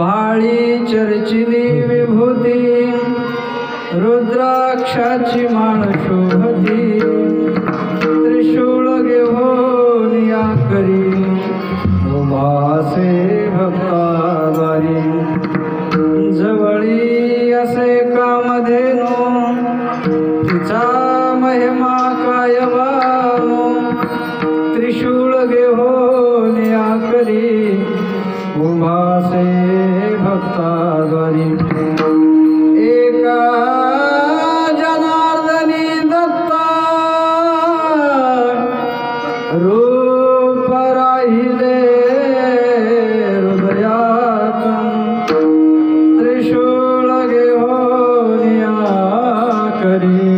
भाळी चर्चिली विभूती रुद्राक्षाची मान शोभती त्रिशूळ घेऊन या करी उभासे भक्ताद्वारी जवळी असे कामधेनो तिचा महिमा काय वानो त्रिशूळ घेऊन या करी उभासे भक्ताद्वारी एका जनार्दनी दत्ता रूप राहिले हृदयात त्रिशूळ घेऊन या करी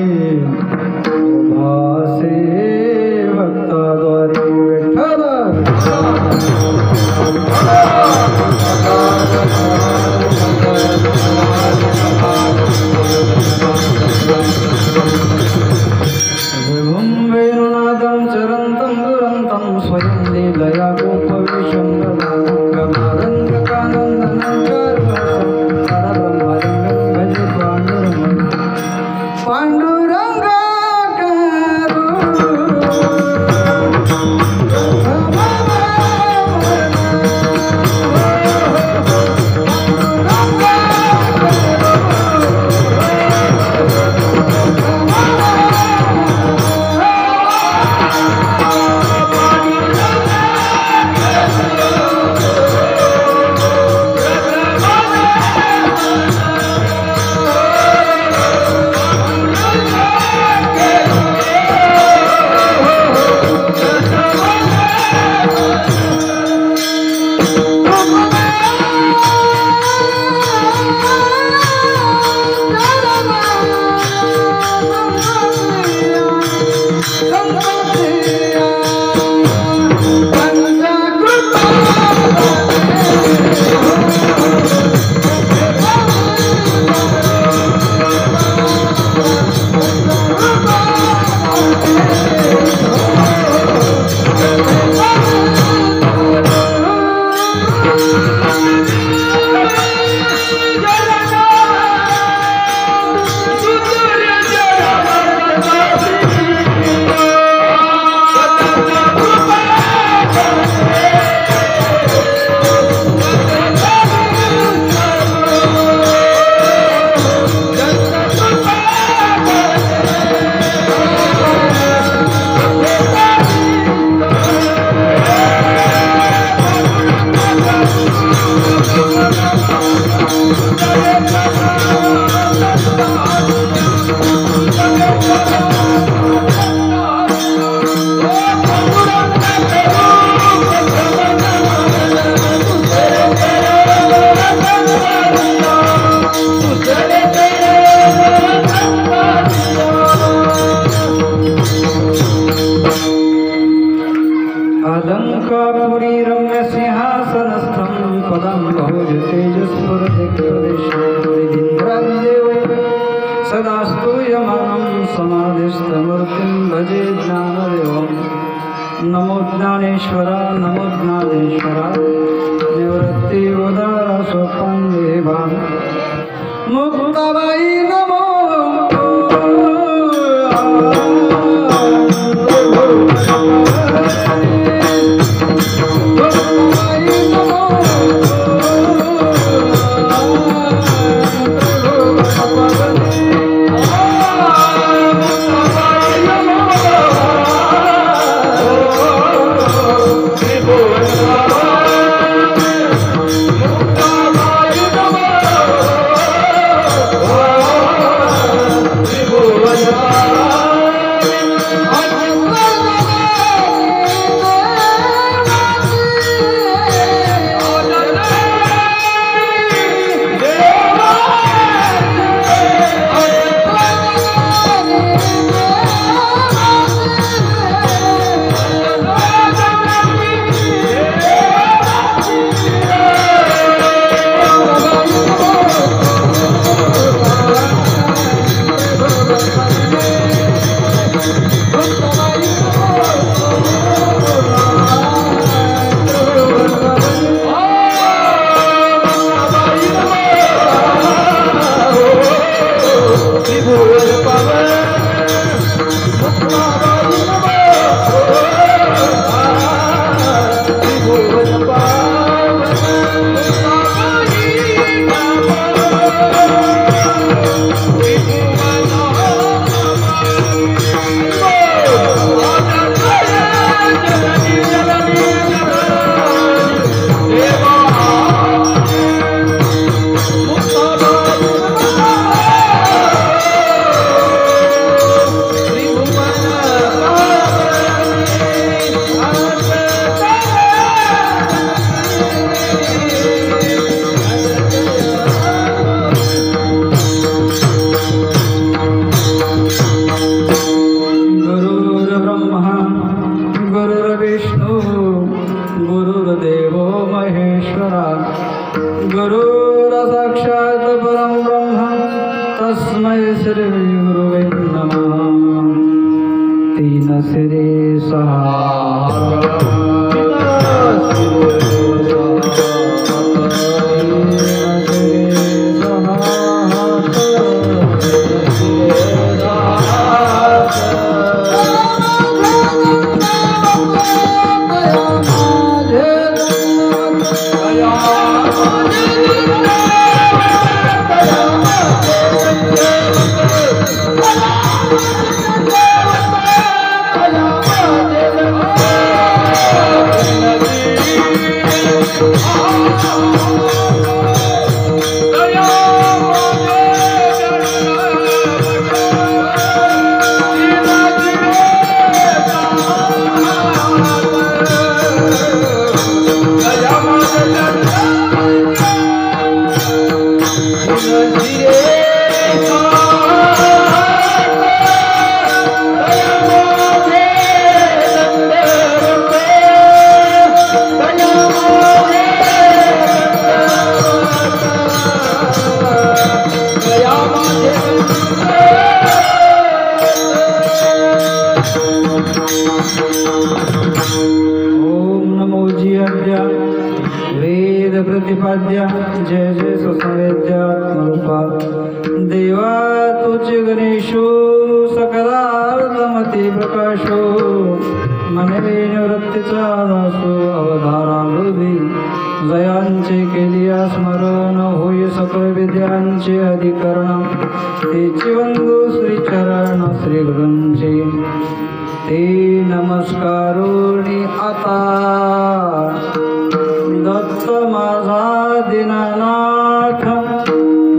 उभासे भक्ताद्वारी विठ्ठल विभुं वेणुनादं चरन्तं दुरन्तं स्वयं लीलया गोपवेशं गमारङ्गकानन्दनं परब्रह्मलिङ्गं भजे अलंकापुरी रम्य सिंहासनस्थं पदं भोज तेजस्फुरदिग्प्रदेशेन्द्रादिदेव सदा स्तूयमानं समाधिस्थमूर्तिं भजे ज्ञानदेवं नमो ज्ञानेश्वरा निवृत्तिउदारा स्वपन्देवां मुक्ताबाई नमो Oh गुरुरसाक्षात् परं ब्रह्म तस्मै श्री गुरुवे नमः। तीन सिरे प्रतिपाद्य जय जय सुसंवेद्यात्मरूपा देवा तुझे गणेशो सकलार्थमती प्रकाशो मनवे निवृत्तीचा दासो अवधारामृदी जयांचे केलिया स्मरण होय सकळ विद्यांचे अधिकरण तेची वंदू श्रीचरण श्री गुरूंचे ते नमस्कारोनी आता दत्त माझा दीनानाथ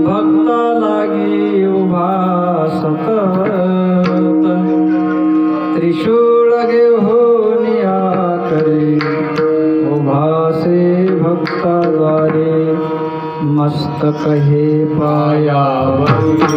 भक्ता लागी उभा सतत त्रिशूळ घेऊन या करे उभासे भक्ताद्वारे मस्तक हे पायावरी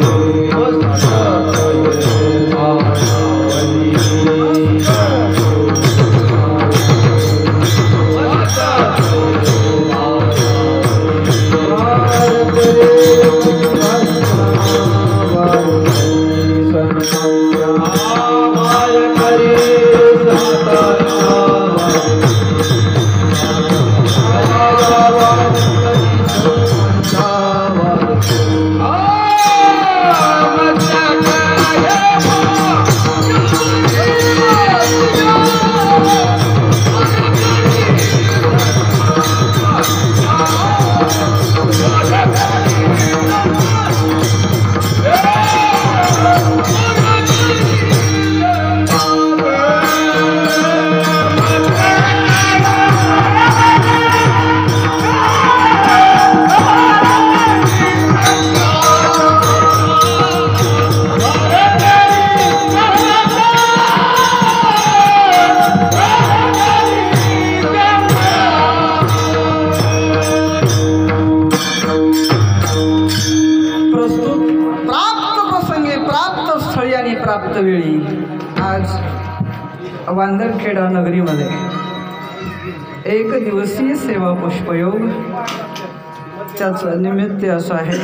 प्राप्त वेळी आज वांदरखेडा नगरीमध्ये एक दिवसीय सेवा पुष्पयोग त्याचं निमित्त असं आहे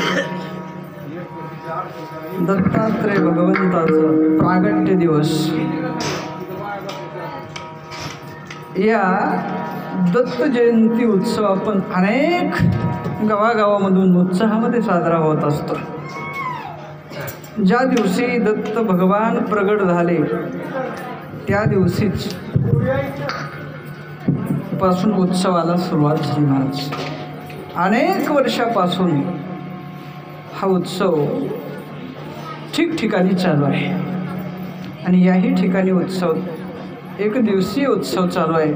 दत्तात्रय भगवंताचं प्रागट्य दिवस। या दत्त जयंती उत्सव आपण अनेक गावागावामधून उत्साहामध्ये साजरा होत असतो। ज्या दिवशी दत्त भगवान प्रगट झाले त्या दिवशीच पासून उत्सवाला सुरुवात झाली। महाराज अनेक वर्षापासून हा उत्सव ठिकठिकाणी चालू आहे आणि याही ठिकाणी उत्सव एक दिवसीय उत्सव चालू आहे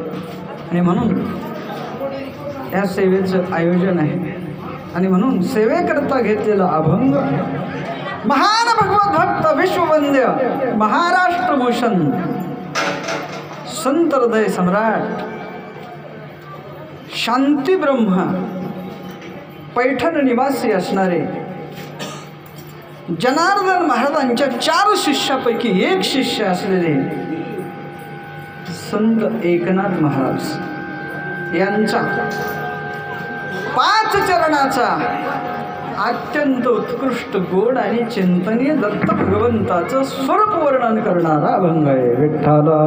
आणि म्हणून या सेवेचं आयोजन आहे आणि म्हणून सेवेकरता घेतलेला अभंग महान भगवत भक्त विश्ववंद्य महाराष्ट्रभूषण संत हृदय सम्राट शांती ब्रह्म पैठण निवासी असणारे जनार्दन महाराजांच्या 4 शिष्यापैकी एक शिष्य असलेले संत एकनाथ महाराज यांचा पाच चरणाचा अत्यंत उत्कृष्ट गोड आणि चिंतनीय दत्त भगवंताचं स्वरूप वर्णन करणारा अभंग आहे. विठ्ठला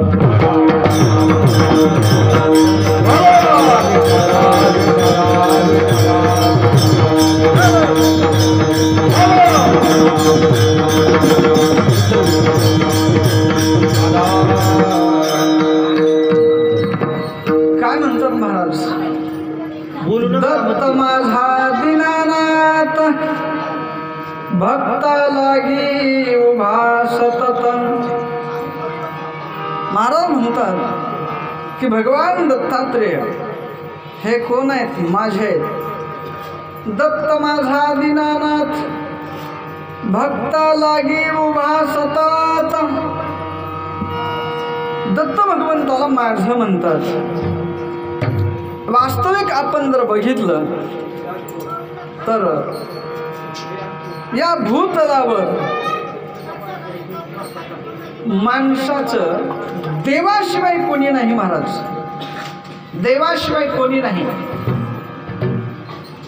काय म्हणतात महाराज? दत्त माझा दीनानाथ भक्ता लागी उभा सतत. महाराज म्हणतात की भगवान दत्तात्रेय हे कोण आहेत? माझे आहेत. दत्त माझा दीनानाथ भक्ता लागी उभा सतत. दत्त भगवंताला माझं म्हणतात. वास्तविक आपण जर बघितलं तर या भूतलावर माणसाचं देवाशिवाय कोणी नाही महाराज. देवाशिवाय कोणी नाही.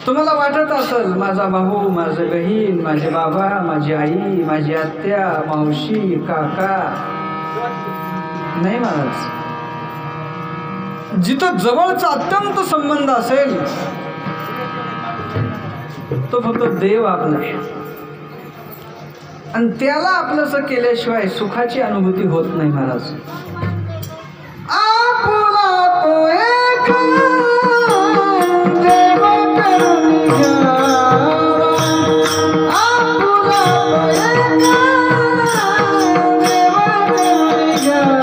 तुम्हाला वाटत असेल माझा भाऊ, माझं बहीण, माझे बाबा, माझी आई, माझी आत्या, मावशी, काका. नाही महाराज. जिथं जवळचा अत्यंत संबंध असेल तो फक्त देव आपला आहे. आणि त्याला आपलंसं केल्याशिवाय सुखाची अनुभूती होत नाही महाराज. आपुला तो एक देव करून घ्यावा. आपुला तो एक देव करून घ्यावा.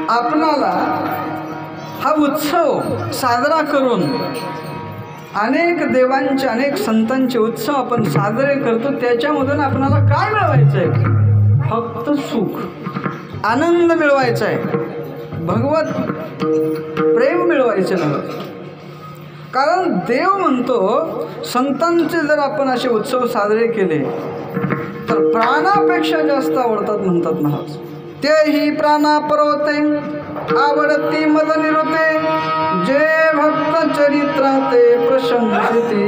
आपणाला हा उत्सव साजरा करून अनेक देवांचे अनेक संतांचे उत्सव आपण साजरे करतो. त्याच्यामधून आपणाला काय मिळवायचं आहे? फक्त सुख, आनंद मिळवायचा आहे. भगवत प्रेम मिळवायचं नाही. कारण देव म्हणतो संतांचे जर आपण असे उत्सव साजरे केले तर प्राणापेक्षा जास्त आवडतात म्हणतात महाराज. तेही प्राणा परवते आवडती मद निरुते जे भक्त चरित्राते प्रशंसिते.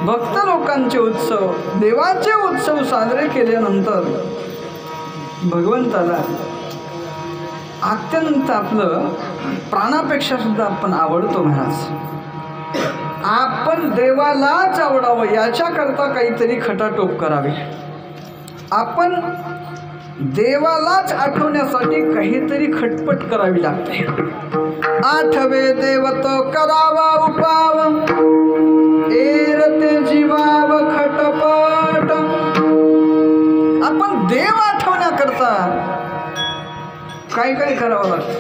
भक्त लोकांचे उत्सव, देवाचे उत्सव साजरे केल्यानंतर भगवंताला अत्यंत आपलं प्राणापेक्षा सुद्धा आपण आवडतो महाराज. आपण देवालाच आवडावं याच्याकरता काहीतरी खटाटोप करावी. आपण देवालाच आठवण्यासाठी काहीतरी खटपट करावी लागते. आठवे देव तो करावा उपाव, एरते जीवाव खटपट. आपण देव आठवण्याकरता काय काय करावं लागतं.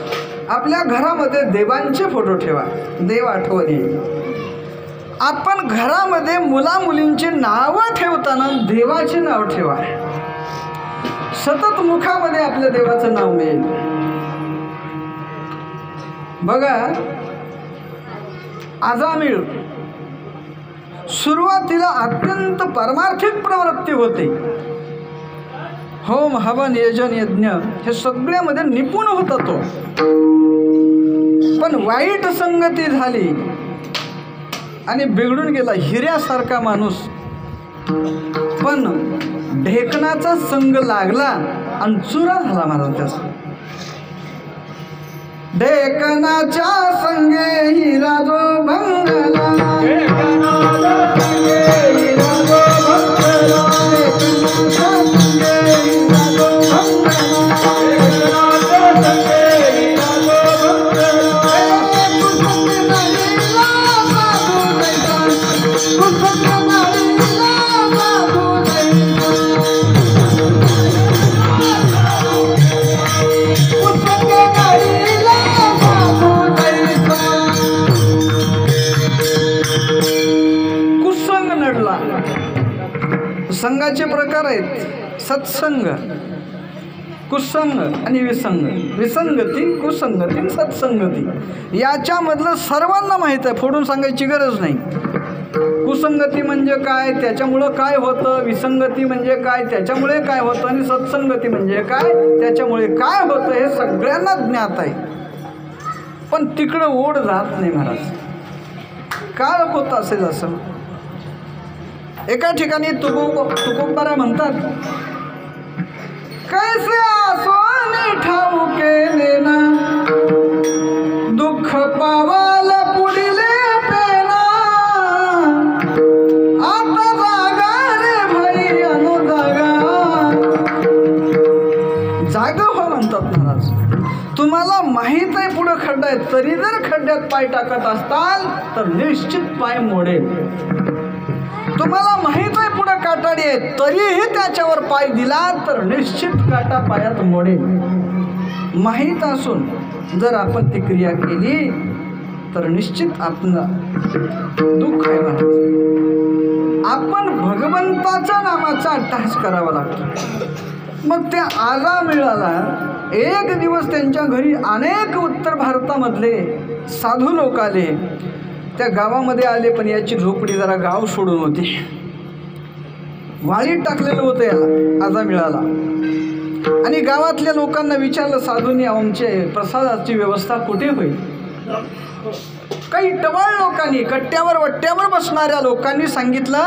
आपल्या घरामध्ये देवांचे फोटो ठेवा, देव आठवण येईल. आपण घरामध्ये मुला मुलींची नावं ठेवताना देवाचे नाव ठेवा. सतत मुखामध्ये आपल्या देवाचं नाव मिळेल. बघा, अजामिळ सुरुवातीला अत्यंत पारमार्थिक प्रवृत्ती होते. होम हवन यजन यज्ञ हे सगळ्यामध्ये निपुण होता तो. पण वाईट संगती झाली आणि बिघडून गेला. हिऱ्यासारखा माणूस, पण ढेकणाचा संग लागला आणि चुरा झाला महाराज त्याचा. ढेकणाच्या संगे हिरा जो भंगला, ढेकणाच्या संगे हिरा जो भंगला, ढेकणाच्या संगे हिरा जो भंगला, ढेकणाच्या संगे हिरा जो भंगला. कुसंग नडला. संघाचे प्रकार आहेत: सत्संग, कुसंग आणि विसंग. विसंगती, कुसंगती, सत्संगती याच्यामधलं सर्वांना माहीत आहे, फोडून सांगायची गरज नाही. कुसंगती म्हणजे काय, त्याच्यामुळं काय होतं, विसंगती म्हणजे काय, त्याच्यामुळे काय होतं, आणि सत्संगती म्हणजे काय, त्याच्यामुळे काय होतं, हे सगळ्यांना ज्ञात आहे. पण तिकडं ओढ जात नाही महाराज. काय होत असेल असं? एका ठिकाणी तुकोबारा म्हणतात, कैसे आसोनी ठाऊ केले ना, दुःख पावाल पुढिले पेना, आता जागा रे भाई अनुजागा. जागा हो म्हणतात महाराज. तुम्हाला माहीत आहे पुढं खड्डा आहे, तरी जर खड्ड्यात पाय टाकत असताल तर निश्चित पाय मोडेल. तुम्हाला माहीत आहे पुढं काटाडी आहे, तरीही त्याच्यावर पाय दिला तर निश्चित काटा पायात मोडेल. माहीत असून जर आपण ती क्रिया केली तर निश्चित आपलं दुःख आहे महाराज. आपण भगवंताच्या नामाचा अट्टहास करावा लागतो. मग त्या अजामिळाला एक दिवस त्यांच्या घरी अनेक उत्तर भारतामधले साधू लोक आले. त्या गावामध्ये आले, पण याची झोपडी जरा गाव सोडून होती. वाळीत टाकलेलं होतं याला, अजामिळाला. आणि गावातल्या लोकांना विचारलं साधूंनी, आमचे प्रसादाची व्यवस्था कुठे होईल? काही टवाळ लोकांनी, कट्ट्यावर वट्ट्यावर बसणाऱ्या लोकांनी सांगितलं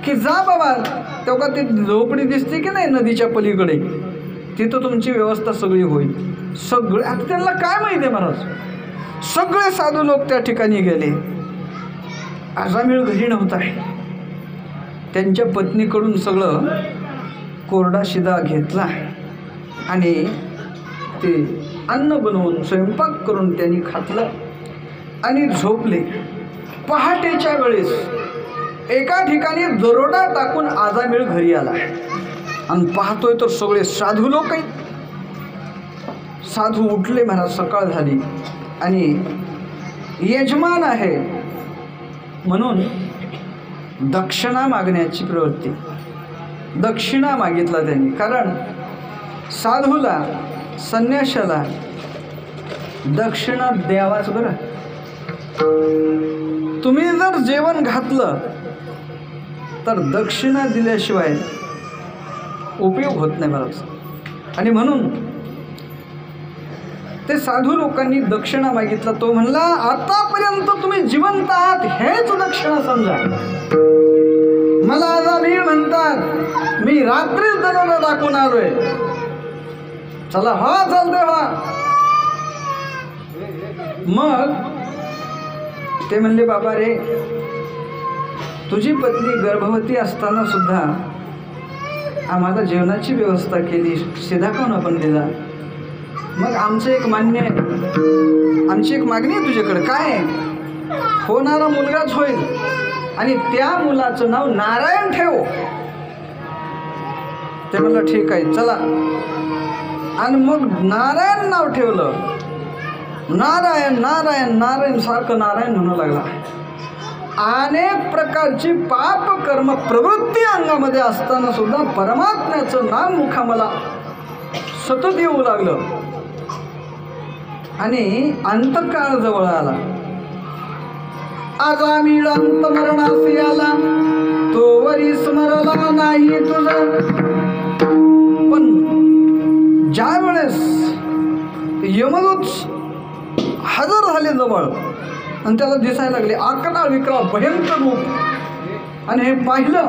की जा बाबा, तेव्हा ती झोपडी दिसते की नाही नदीच्या पलीकडे, तिथं तुमची व्यवस्था सगळी होईल. सगळे, आता त्यांना काय माहिती आहे महाराज. सगळे साधू लोक त्या ठिकाणी गेले. अजामिळ घरी नव्हता. त्यांच्या पत्नीकडून सगळं कोरडा शिदा घेतला आणि ते अन्न बनवून स्वयंपाक करून त्यांनी खातलं आणि झोपले. पहाटेच्या वेळेस एका ठिकाणी दरोडा टाकून अजामिळ घरी आला आणि पाहतोय तर सगळे साधू लोक आहेत. साधू उठले महाराज, सकाळ झाली आणि यजमान आहे म्हणून दक्षिणा मागण्याची प्रवृत्ती. दक्षिणा मागितला त्यांनी, कारण साधूला, संन्याशाला दक्षिणा द्यावाच बरं. तुम्ही जर जेवण घातलं तर दक्षिणा दिल्याशिवाय उपयोग होत नाही महाराज. आणि म्हणून ते साधू लोकांनी दक्षिणा मागितला. तो म्हणला, आतापर्यंत तुम्ही जिवंत आहात हेच दक्षिणा समजा. मला आजारी म्हणतात, मी रात्रीच दरोडा दाखवून आलोय. चला हा चालतंय हा. मग ते म्हणले, बाबा रे, तुझी पत्नी गर्भवती असताना सुद्धा आम्हाला जेवणाची व्यवस्था केली, शिधा खाऊन आपण दिला. मग आमचं एक मान्य आहे, आमची एक मागणी आहे तुझ्याकडे. काय? होणारा मुलगाच होईल आणि त्या मुलाचं नाव नारायण ठेव. ते म्हणलं ठीक आहे चला. आणि मग नारायण नाव ठेवलं. नारायण नारायण नारायण सारखं नारायण म्हणू लागला. अनेक प्रकारची पाप कर्म प्रवृत्ती अंगामध्ये असताना सुद्धा परमात्म्याचं नाम मुखामला सतत येऊ लागलं. आणि अंतकाळ जवळ आला. आज आम्ही अंत मरणासी आला, तोवरी स्मरला नाही तुझं. पण ज्या वेळेस यमदूत हजर झाले जवळ आणि त्याला दिसायला लागले आकरा विकरा भयंकर रूप, आणि हे पाहिलं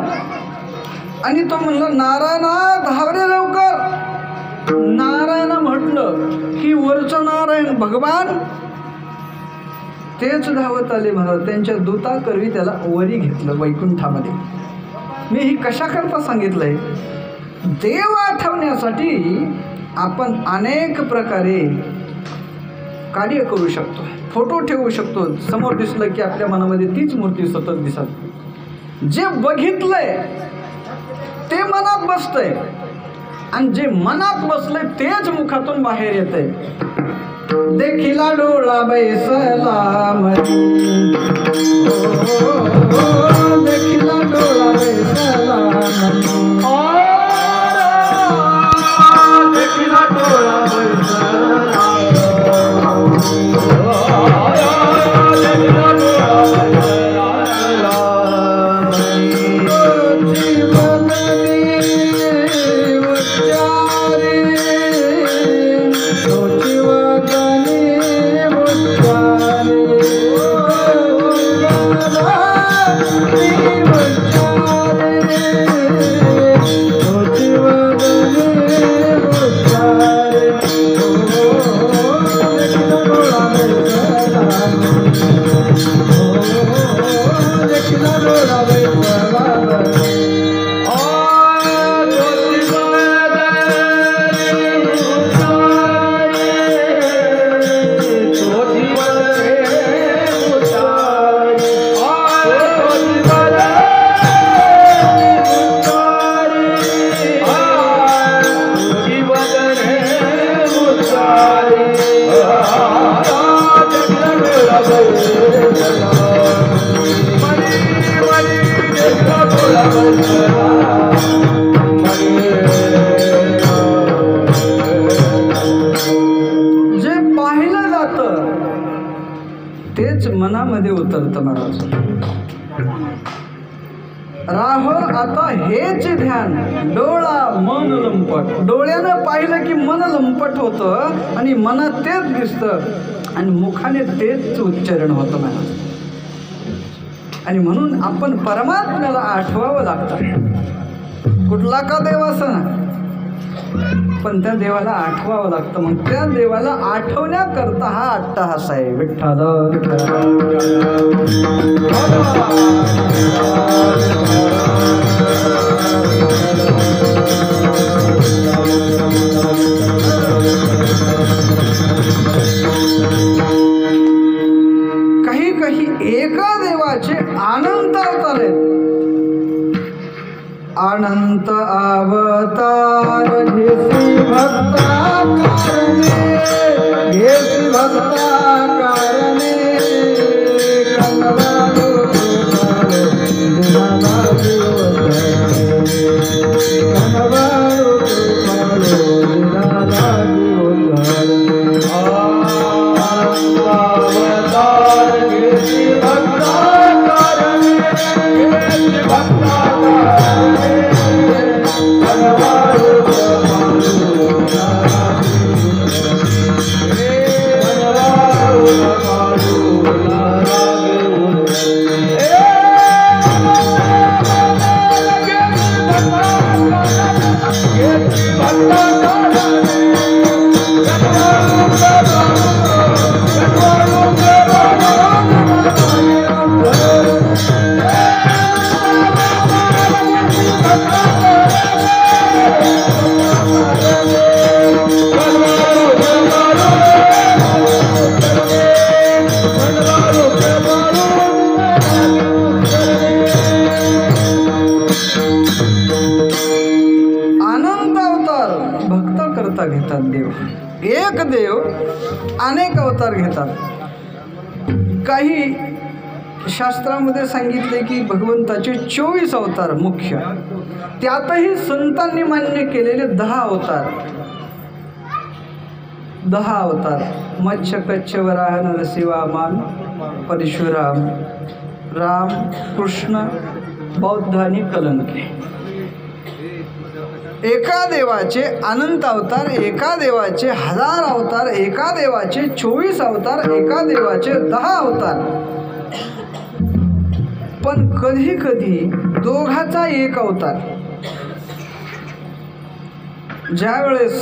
आणि तो म्हणला, नारायणा धावरे लवकर. नारायण म्हटलं की वरचं नारायण भगवान तेच धावत आले. महाराज त्यांच्या दूताकरवी त्याला वरी घेतलं वैकुंठामध्ये. मी ही कशाकरता सांगितलंय? देव आठवण्यासाठी आपण अनेक प्रकारे कार्य करू शकतो. फोटो ठेवू शकतो, समोर दिसलं की आपल्या मनामध्ये तीच मूर्ती सतत दिसत. जे बघितलंय ते मनात बसतंय आणि जे मनात बसलंय तेच मुखातून बाहेर येतंय. देखिला डोळा बैसला मनी, देखिला डोळा बैसला मनी, देखिला डोळा बैसला जे पाहिलं जातं तेच मनामध्ये उतरतं. महाराज राह आता हेच ध्यान, डोळा मन लंपट. डोळ्यानं पाहिलं की मन लंपट होतं आणि मनात तेच दिसतं आणि मुखाने तेच उच्चारण होतं महाराज. आणि म्हणून आपण परमात्म्याला आठवावं लागतं. कुठला का देव असं, पण त्या देवाला आठवावं लागतं. मग त्या देवाला आठवण्याकरता हा अट्टहास आहे. विठ्ठल काही काही एका देवाचे अनंत अवतार आहेत. अनंत अवतार घेसी भक्ता कारणे, घेसी भक्ता कारणे, कनवालो तुम्हाला कनवालो तुम्हाला अवतार घेसी भक्ता कारणे, घेसी भक्ता कारणे, घेतात देव. एक देव अनेक अवतार घेतात. काही शास्त्रामध्ये सांगितले की भगवंताचे 24 अवतार मुख्य, त्यातही संतांनी मान्य केलेले 10 अवतार. 10 अवतार मत्स्य कच्छ वराह नरसिंह वामन परशुराम राम कृष्ण बौद्ध आणि कलंकी. एका देवाचे अनंत अवतार, एका देवाचे 1000 अवतार, एका देवाचे 24 अवतार, एका देवाचे 10 अवतार. पण कधी कधी दोघाचा एक अवतार. ज्यावेळेस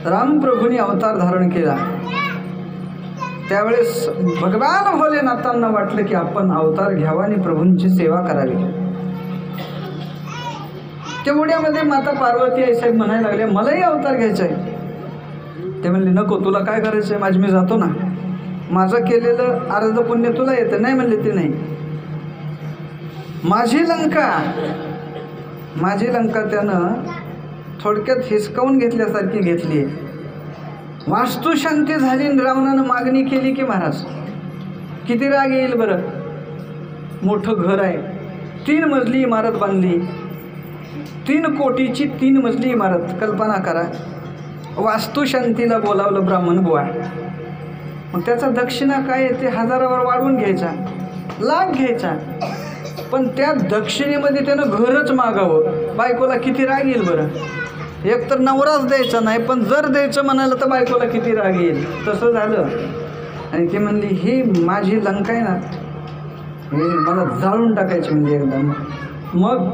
रामप्रभूंनी अवतार धारण केला त्यावेळेस भगवान भोलेनाथांना वाटलं की आपण अवतार घ्यावा आणि प्रभूंची सेवा करावी. तेवढ्यामध्ये माता पार्वती आई साहेब म्हणायला लागले मलाही अवतार घ्यायचा आहे. ते म्हणले नको, तुला काय करायचं आहे, माझी मी जातो ना, माझं केलेलं अर्ध पुण्य तुला येतं. नाही म्हणले ते नाही, माझी लंका त्यानं थोडक्यात हिसकावून घेतल्यासारखी घेतली आहे. वास्तुशांती झाली, रावणानं मागणी केली की महाराज किती राग येईल बरं. मोठं घर आहे, 3 मजली इमारत बांधली, 3 कोटीची 3 मजली इमारत. कल्पना करा. वास्तुशांतीला बोलावलं ब्राह्मण बुवा, मग त्याचा दक्षिणा काय ते 1000वर वाढवून घ्यायचा, लाख घ्यायचा. पण त्या दक्षिणेमध्ये त्यानं घरच मागावं. बायकोला किती राग येईल बरं. एक तर नवराच द्यायचा नाही, पण जर द्यायचं म्हणालं तर बायकोला किती राग येईल. तसं झालं. आणि ती म्हणली ही माझी लंका आहे ना, हे मला जाळून टाकायची म्हणजे एकदम. मग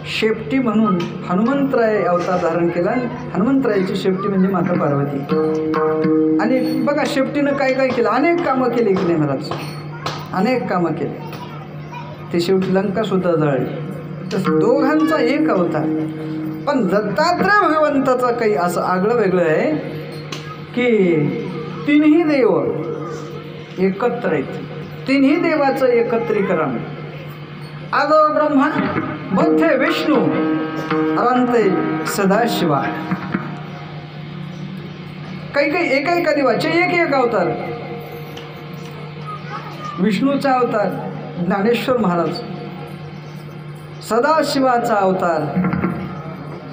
शेपटी म्हणून हनुमंतराय अवतार धारण केला. हनुमंतरायाची शेपटी म्हणजे माता पार्वती. आणि बघा शेपटीनं काय काय केलं, अनेक कामं केली की नाही महाराज, अनेक कामं केली. ते शेवटी लंकासुद्धा जळली. तर दोघांचा एक अवतार. पण दत्तात्रय भगवंताचा काही असं आगळं वेगळं आहे की 3ही देव एकत्र आहेत. 3ही देवाचं एकत्रीकरण. आदो ब्रह्मा, मध्ये विष्णू, अनंते सदाशिवा. काही एका देवाचे एक अवतार. विष्णूचा अवतार ज्ञानेश्वर महाराज, सदाशिवाचा अवतार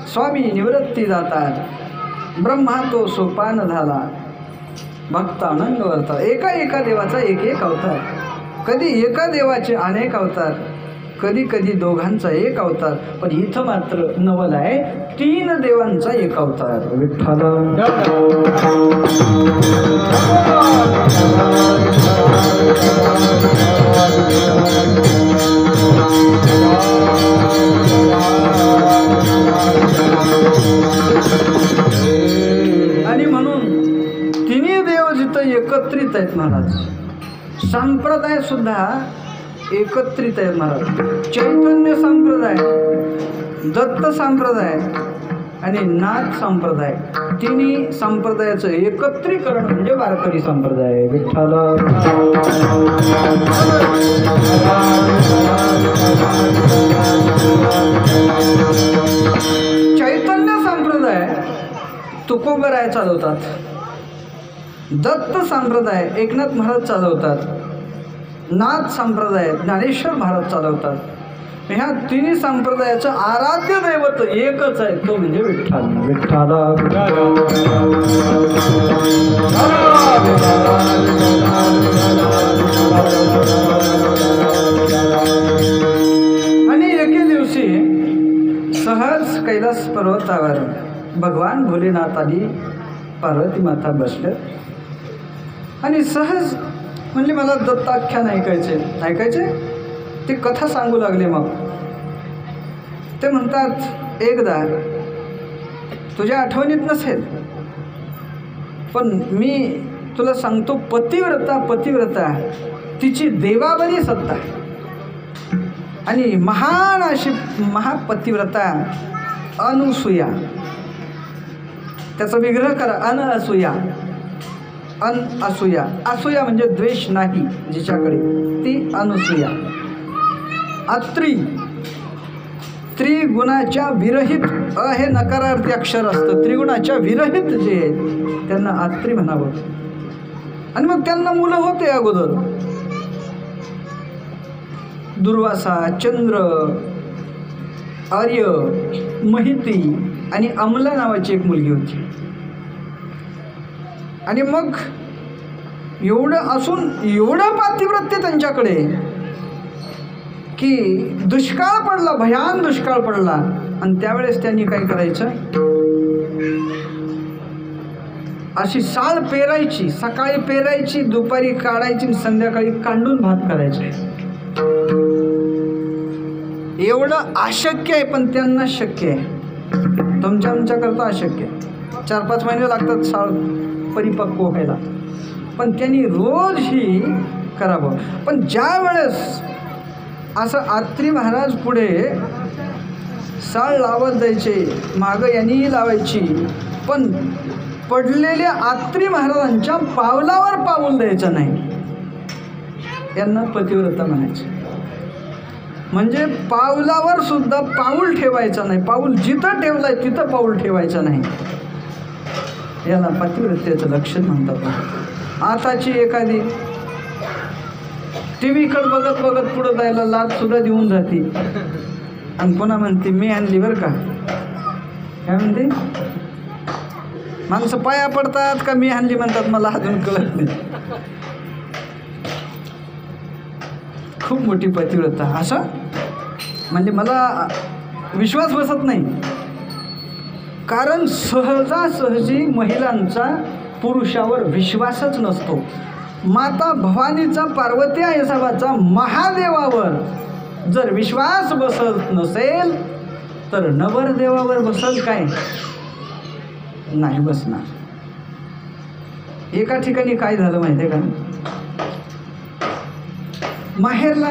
स्वामी निवृत्ती जातात, ब्रह्मा तो सोपान झाला, भक्त आनंद वर्ता. एका देवाचा एक अवतार. कधी एका देवाचे अनेक अवतार, कधी कधी दोघांचा एक अवतार. पण इथं मात्र नवल आहे 3 देवांचा एक अवतार. विठ्ठल आणि म्हणून 3ही देव जिथं एकत्रित आहेत महाराज, संप्रदाय सुद्धा एकत्रित आहे महाराज. चैतन्य संप्रदाय, दत्त संप्रदाय आणि नाथ संप्रदाय, 3ही संप्रदायाचं एकत्रीकरण म्हणजे वारकरी संप्रदाय. विठ्ठल चैतन्य संप्रदाय तुकोबराय चालवतात, दत्त संप्रदाय एकनाथ महाराज चालवतात, नाथ संप्रदाय ज्ञानेश्वर महाराज चालवतात. ह्या 3ही संप्रदायाचं आराध्य दैवत एकच आहे, तो म्हणजे विठ्ठल. विठ्ठल आणि एके दिवशी सहज कैलास पर्वतावर भगवान भोलेनाथ आणि पार्वती माता बसले आणि सहज म्हणजे मला दत्ताख्यान ऐकायचे. ते कथा सांगू लागले. मग ते म्हणतात एकदा तुझ्या आठवणीत नसेल, पण मी तुला सांगतो, पतिव्रता तिची देवावरी सत्ता आहे. आणि महान अशी महापतिव्रता अनुसूया, त्याचा विग्रह करा, अनअसूया. असूया म्हणजे द्वेष नाही जिच्याकडे, ती अनुसूया. अत्री, त्रिगुणाच्या विरहित, हे नकारार्थी अक्षर असतं, त्रिगुणाच्या विरहित जे आहेत त्यांना अत्री म्हणावं. आणि मग त्यांना मुलं होते अगोदर. दुर्वासा, चंद्र, आर्य, महिती आणि अमला नावाची एक मुलगी होती. आणि मग एवढं असून एवढं पातिव्रत्य त्यांच्याकडे की दुष्काळ पडला, भयान दुष्काळ पडला. आणि त्यावेळेस त्यांनी काय करायचं, अशी साळ पेरायची, सकाळी पेरायची, दुपारी काढायची, संध्याकाळी कांडून भात करायचे. एवढं अशक्य आहे, पण त्यांना शक्य आहे. आमच्याकरता अशक्य आहे. 4-5 महिने लागतात साळ परिपक्व व्हायला, पण त्यांनी रोज ही करावं. पण ज्या वेळेस असं अत्री महाराज पुढे साळ लावत जायचे, मागं यांनीही लावायची, पण पडलेल्या अत्री महाराजांच्या पावलावर पाऊल द्यायचं नाही. यांना पतिव्रता म्हणायचे. म्हणजे पावलावर सुद्धा पाऊल ठेवायचं नाही, पाऊल जिथं ठेवलंय तिथं पाऊल ठेवायचं नाही. याला पतिव्रतेचं लक्षण म्हणतात. आताची एखादी टी व्हीकडे बघत बघत पुढं जायला लाच सुद्धा देऊन जाते, आणि पुन्हा म्हणते मी आणली बरं का. काय म्हणते, माणसं पाया पडतात का मी आणली म्हणतात, मला अजून कळत नाही. खूप मोठी पतिव्रता. असं म्हणजे मला विश्वास बसत नाही, कारण सहजासहजी महिलांचा पुरुषावर विश्वासच नसतो. माता भवानीचा, पार्वती आईसाबाचा महादेवावर जर विश्वास बसत नसेल तर नवरदेवावर बसल काय, नाही बसणार. एका ठिकाणी काय झालं माहिती आहे का, माहेरला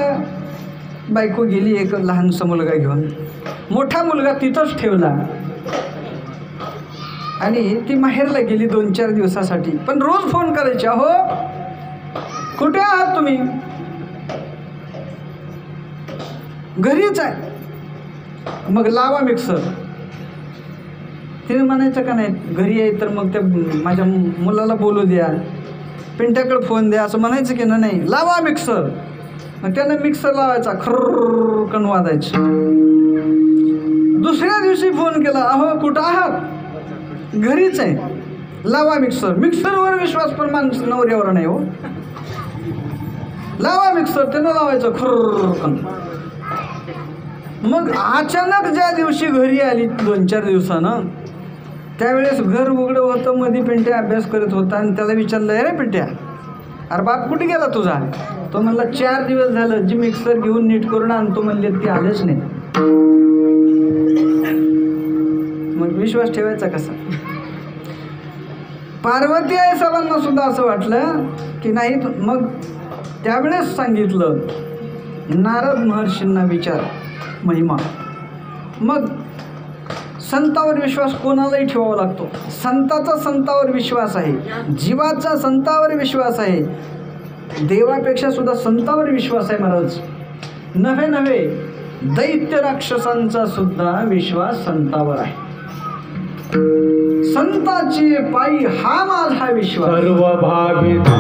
बायको गेली एक लहानसा मुलगा घेऊन, मोठा मुलगा तिथंच ठेवला आणि ती माहेरला गेली 2-4 दिवसासाठी. पण रोज फोन करायचे, अहो कुठे आहात तुम्ही, घरीच आहे. मग लावा मिक्सर. तिने म्हणायचं का नाही घरी आहे तर मग त्या माझ्या मुलाला बोलू द्या, पिंट्याकडे फोन द्या, असं म्हणायचं की नाही, लावा मिक्सर. मग त्यानं मिक्सर लावायचा, खर्र कण वाजायची. दुसऱ्या दिवशी फोन केला, अहो कुठं आहात, घरीच आहे, लावा मिक्सर. मिक्सरवर विश्वास पण माणूस नवऱ्यावर नाही हो. लावा मिक्सर, त्यानं लावायचं खर्र कण. मग अचानक ज्या दिवशी घरी आली 2-4 दिवसानं, त्यावेळेस घर उघडं होतं, मध्ये पिंट्या अभ्यास करत होता. आणि त्याला विचारलं, अरे पिंट्या, अरे बाप कुठे गेला तुझा. तो म्हणला 4 दिवस झालं जी मिक्सर घेऊन नीट करून आणतो म्हणले, ती आलेच नाही. मग विश्वास ठेवायचा कसा. पार्वती आई साहेबांना सुद्धा असं वाटलं की नाही. मग त्यावेळेस सांगितलं, नारद महर्षींना विचार महिमा. मग संतावर विश्वास कोणालाही ठेवावा लागतो. संताचा संतावर विश्वास आहे, जीवाचा संतावर विश्वास आहे, देवापेक्षा सुद्धा संतावर विश्वास आहे महाराज. नव्हे दैत्य राक्षसांचा सुद्धा विश्वास संतावर आहे. संताची पायी हा माझा विश्वास. सर्व भाविता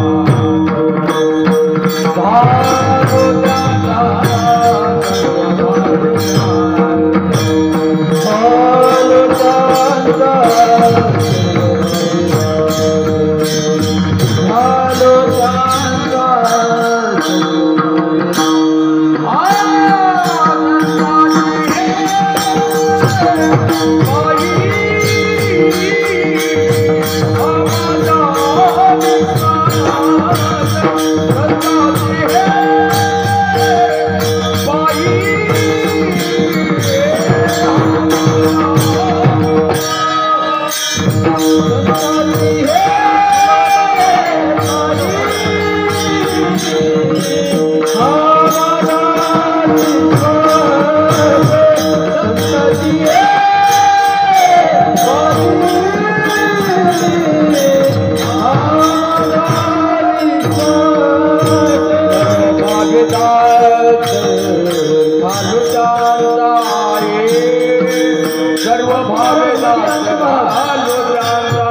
सर्व भावेदास झालो राजा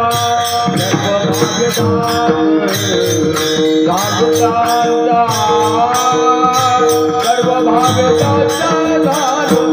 सर्व भावेदास सर्व भावेदास झालो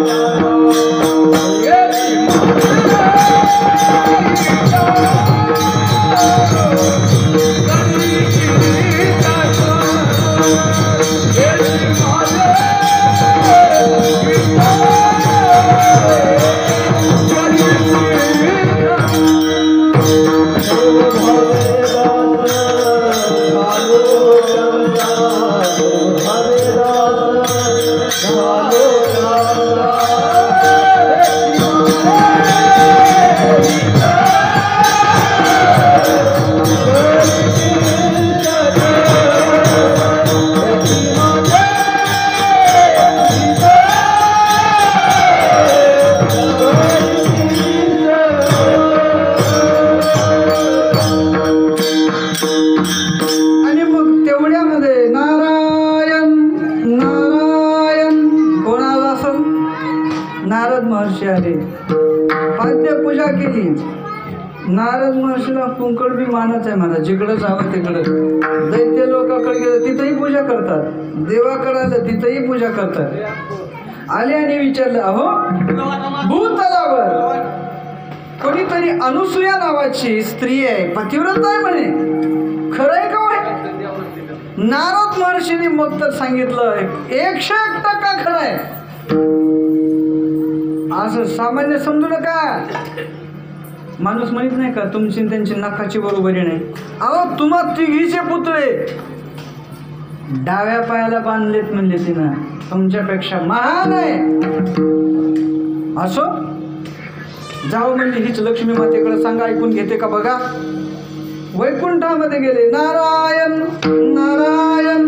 पूजा केली. नारद महर्षीला कुंकड बी मानच आहे मला, जिकडं जावं तिकडं. दैत्य लोकांकडे गेलं तिथंही पूजा करतात, देवाकडे आलं तिथंही पूजा करतात. आले आणि विचारलं, अहो भूतलावर कोणीतरी अनुसूया नावाची स्त्री आहे, पतिव्रता आहे म्हणे, खरंय का होय? नारद महर्षींनी मग तर सांगितलं 101% खरं आहे. असं सामान्य समजू नका. माणूस माहित नाही का तुमची त्यांची नकाची बरोबरी नाही. अहो तुम्हा तिघीचे पुतळे डाव्या पायाला बांधलेत म्हणले तिनं, तुमच्यापेक्षा महान आहे. असो जाऊ म्हणजे हीच लक्ष्मी मातेकडे सांगा, ऐकून घेते का बघा. वैकुंठामध्ये गेले. नारायण नारायण.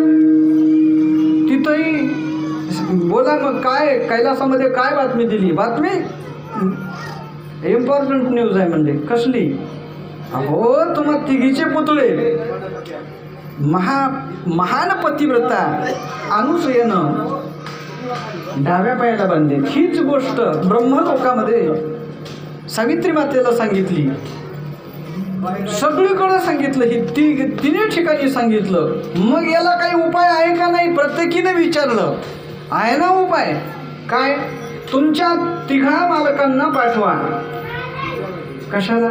तिथंही बोला मग काय कैलासामध्ये काय बातमी दिली? बातमी इम्पॉर्टंट न्यूज आहे म्हणले. कसली? अहो तुम्हा तिघीचे पुतळे महान पतिव्रता अनुसूयेनं डाव्या पायाला बांधले. हीच गोष्ट ब्रह्मलोकामध्ये सावित्री मातेला सांगितली, सगळीकडे सांगितलं, ही तिन्ही ठिकाणी सांगितलं. मग याला काही उपाय आहे का नाही प्रत्येकीने विचारलं. आहे ना उपाय. काय? तुमच्या तिघा मालकांना पाठवा. कशाला?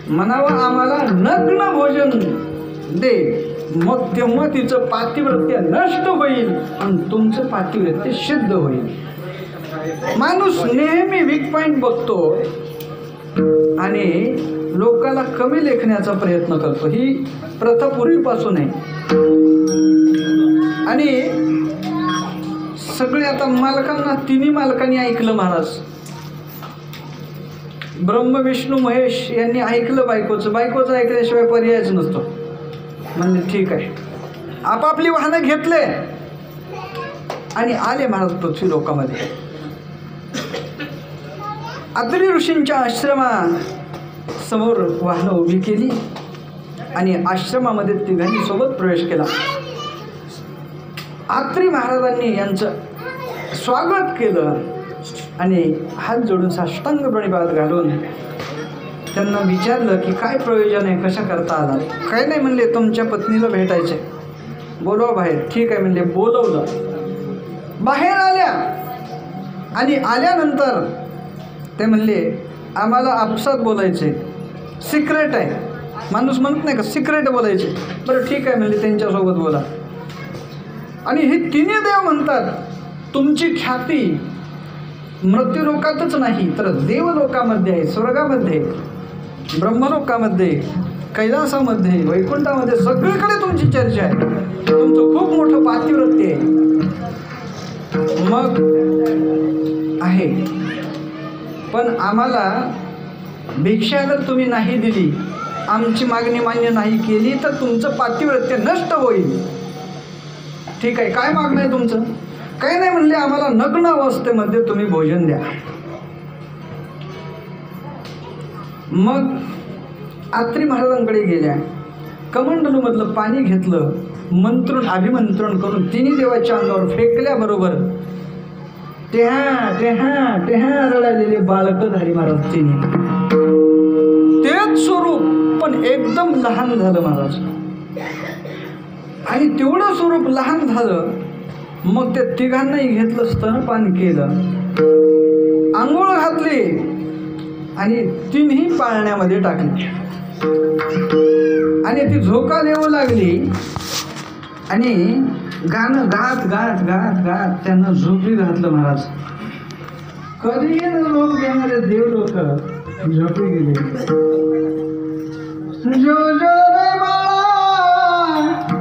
म्हणावं आम्हाला नग्न भोजन दे, मग तेव्हा तिचं पातिव्रत्य नष्ट होईल आणि तुमचं पातिव्रत्य सिद्ध होईल. माणूस नेहमी वीक पॉईंट बघतो आणि लोकांना कमी लेखण्याचा प्रयत्न करतो. ही प्रथा पूर्वीपासून आहे. आणि सगळे आता मालकांना, तिन्ही मालकांनी ऐकलं. महाराज ब्रह्म विष्णू महेश यांनी ऐकलं बायकोचं ऐकल्याशिवाय पर्यायच नसतो. म्हणजे ठीक आहे, आपापली वाहनं घेतले आणि आले महाराज पृथ्वी लोकामध्ये. अत्रि ऋषींच्या आश्रमासमोर वाहनं उभी केली आणि आश्रमामध्ये तिघांनी सोबत प्रवेश केला. अत्रि महाराजांनी यांचं स्वागत केलं आणि हात जोडून साष्टांग प्रणिपात घालून त्यांना विचारलं की काय प्रयोजन आहे, कशा करता आला? काय नाही म्हणले, तुमच्या पत्नीला भेटायचे, बोलवा बाहेर. ठीक आहे म्हणले. बोलवलं. बाहेर आल्या आणि आल्यानंतर ते म्हणले आम्हाला आपसात बोलायचे, सिक्रेट आहे. माणूस म्हणत नाही का सिक्रेट बोलायचे. बरं ठीक आहे म्हणले, त्यांच्यासोबत बोला. आणि हे तिन्ही देव म्हणतात तुमची ख्याती मृत्यूलोकातच नाही तर देवलोकामध्ये आहे, स्वर्गामध्ये, ब्रह्मलोकामध्ये, कैलासामध्ये, वैकुंठामध्ये, सगळीकडे तुमची चर्चा आहे. तुमचं खूप मोठं पातिव्रत्य आहे. मग आहे, पण आम्हाला भिक्षा जर तुम्ही नाही दिली, आमची मागणी मान्य नाही केली तर तुमचं पातिव्रत्य नष्ट होईल. ठीक आहे, काय मागणं आहे तुमचं? काही नाही म्हणले, आम्हाला नग्न अवस्थेमध्ये तुम्ही भोजन द्या. मग अत्रि महाराजांकडे गेल्या, कमंडलूमधलं पाणी घेतलं, मंत्रून अभिमंत्रण करून तिन्ही देवाच्या अंगावर फेकल्याबरोबर टेहा रडायलेले बालकधारी महाराज तिने तेच स्वरूप पण एकदम लहान झालं महाराज. आणि तेवढं स्वरूप लहान झालं. मग त्या तिघांनाही घेतलं, स्तनपान केलं, आंघोळ घातली आणि तिन्ही पाळण्यामध्ये टाकली. आणि ती झोका देऊ लागली आणि गाणं गात गात गात गात त्यांना झोपी घातलं महाराज. कधी लोक घेणारे देव लोक झोपी गेले. जो जो रे बाळा,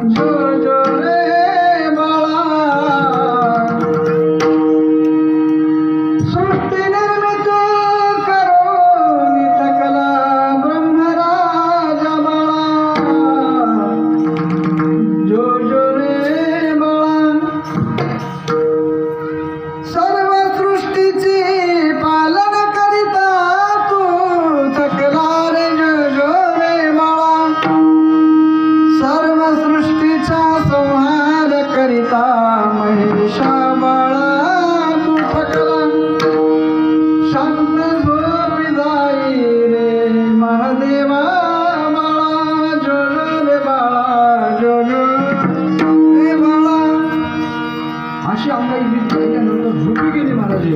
जो जो रे बाळा, सृष्टी निर्मित करून थकला ब्रह्मराजा बाळा. जो जो रे बाळा, सर्व सृष्टीची पालन करिता तू थकला रे. जो जो रे बाळा, सर्व सृष्टीचा संहार करिता महिषा बाळा तू थकला. शांत झोपी जाई रे महादेवा बाळा. जो जो रे बाळा, जो जो रे बाळा. अशी अंगाई गीत गायल्यानंतर झोपी गेली महाराज.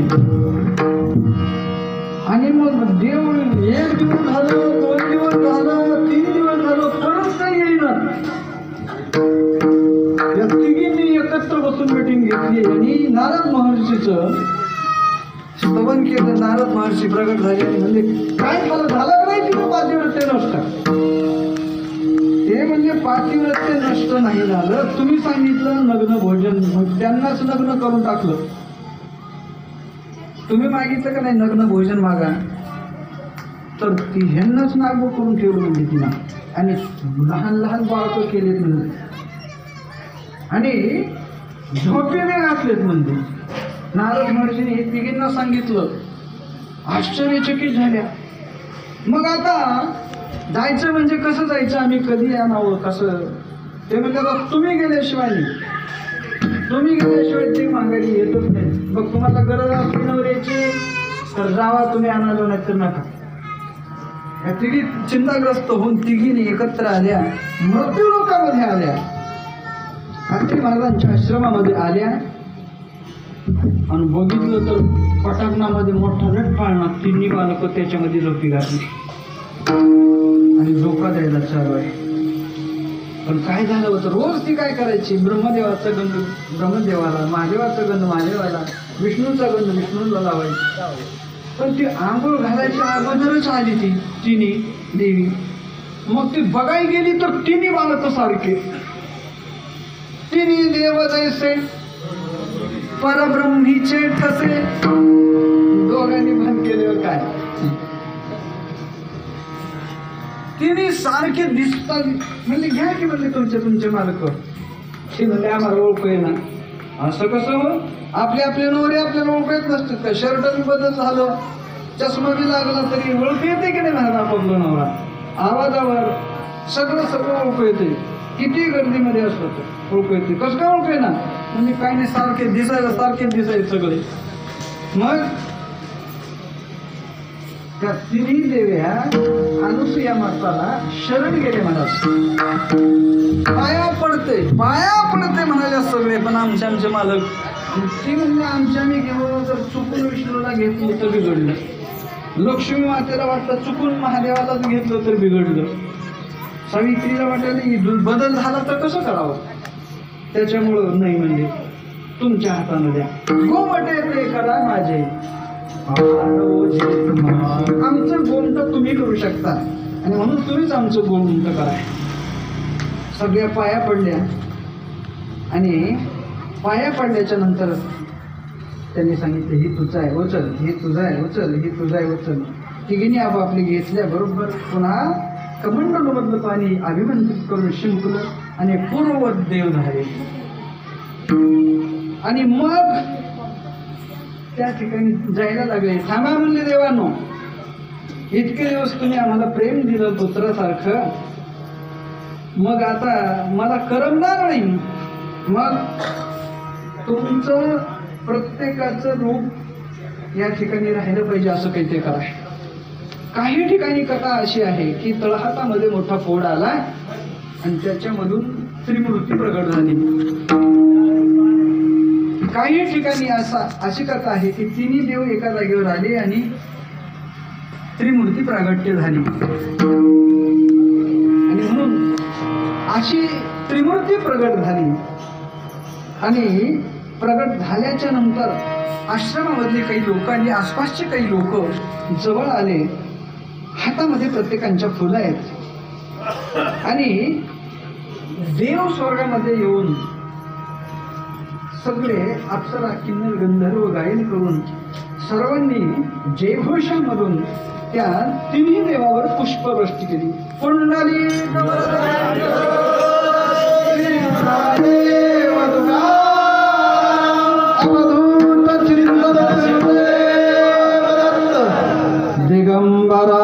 आणि मग देव 1 दिवस झालं, 2 दिवस झालं, 3 दिवस झालं, परत काही येईना. या तिघींनी एकत्र बसून मिटिंग घेतली आणि नारद महर्षीचं स्तवन केलं. नारद महर्षी प्रगट झाले आणि म्हणजे काय झालं का नाही तिथं पातिव्रत्य नष्ट. ते म्हणजे पातिव्रत्य नष्ट नाही झालं. तुम्ही सांगितलं नग्न भोजन, मग त्यांनाच लग्न करून टाकलं. तुम्ही मागितलं का नाही नग्न भोजन मागा, तर ती ह्यांनाच नागो करून ठेवलं म्हणजे तिला. आणि लहान लहान बाळकं केलेत म्हणजे आणि झोपेने घातलेत म्हणजे. नारद महर्षीने हे तिघींना सांगितलं. आश्चर्यचकित झाल्या. मग आता जायचं म्हणजे कसं जायचं, आम्ही कधी आणावं कसं. ते म्हणजे तुम्ही गेल्याशिवाय ते माघारी येतच नाही. मग तुम्हाला गरज असली नवऱ्याची तर जावा, तुम्ही आणालो नाही तर नका. या तिघी चिंताग्रस्त होऊन तिघीने एकत्र आल्या, मृत्यू लोकामध्ये आल्या, अत्रि महाराजांच्या आश्रमामध्ये आल्या. आणि बघितलं तर पटांगणामध्ये मोठा नट पाळणा, तिन्ही बालकं त्याच्यामध्ये झोपी घातली आणि झोका द्यायला चालू आहे. पण काय झालं होतं, रोज ती काय करायची, ब्रह्मदेवाचा गंध ब्रह्मदेवाला, महादेवाचा गंध महादेवाला, विष्णूचा गंध विष्णूला लावायची. पण ती आंघोळ घालायच्या अगोदरच आली ती तिन्ही देवी. मग ती बघायला गेली तर तिन्ही बालक सारखे, तिन्ही देव जैसे परब्रह्मीचे ठसे. दोघांनी भान केले काय, तिन्ही सारखे दिसतात. म्हणजे घ्या की म्हणले तुमचे मालक. ते म्हणले आम्हाला ओळखू आहे ना. असं कसं हो, आपले नवरे आपल्याला ओळखू येत नसतात का. शर्ट बी बदल झालं, चष्मा बी लागला तरी ओळखू येते की नाही म्हणा आपला नवरा. आवाजावर सगळं ओळखू येते. किती गर्दीमध्ये असतो तर ओळखू येते. कसं काय ओळखू ना, म्हणजे काही नाही सारखे दिसायचे सगळे. मग त्या तिन्ही देव्या अनुसूया माताला शरण गेले महाराज. पाया पडते म्हणाले सगळे. पण आमचे मालक ती म्हणजे आमच्या मी घेऊन जर चुकून विष्णूला घेतलं तर बिघडलं, लक्ष्मी मातेला वाटलं चुकून महादेवालाच घेतलं तर बिघडलं, सावित्रीला वाटायला बदल झाला तर कसं करावं. त्याच्यामुळं नाही म्हणजे तुमच्या हाताने द्या. गोमटे ते करा माझे, आमचं गोमट तुम्ही करू शकता आणि म्हणून तुम्हीच आमचं गोमट करा. सगळ्या पाया पडल्या आणि पाया पडल्याच्या नंतर त्यांनी सांगितलं ही तुझं आहे उचल, ही तुझं आहे उचल, ही तुझं आहे उचल. तिघींनी आपापली घेतल्या बरोबर. पुन्हा कमंडलमधलं पाणी अभिमंत्रित करून शिंपलं आणि पूर्ववत देव झाले. आणि मग त्या ठिकाणी जायला लागले. थांबा म्हणले देवानो, इतके दिवस तुम्ही आम्हाला प्रेम दिलं पुत्रासारखं, मग आता मला करमणार नाही. मग तुमचं प्रत्येकाचं रूप या ठिकाणी राहिलं पाहिजे असं काही ते करा. काही ठिकाणी कथा अशी आहे की तळहातामध्ये मोठा फोड आला आणि त्याच्यामधून त्रिमूर्ती प्रगट झाली. काही ठिकाणी अशी कथा आहे की तिन्ही देव एका जागेवर आले आणि त्रिमूर्ती प्रागट्य झाली. आणि म्हणून अशी त्रिमूर्ती प्रगट झाली आणि प्रगट झाल्याच्या नंतर आश्रमामधले काही लोक आणि आसपासचे काही लोक जवळ आले. हातामध्ये प्रत्येकांच्या फुलं आहेत आणि देव स्वर्गामध्ये येऊन सगळे अप्सरा किन्नर गंधर्व गायन करून सर्वांनी जयघोषांमधून त्या तिन्ही देवावर पुष्पवृष्टी केली. कुंडली दिगंबरा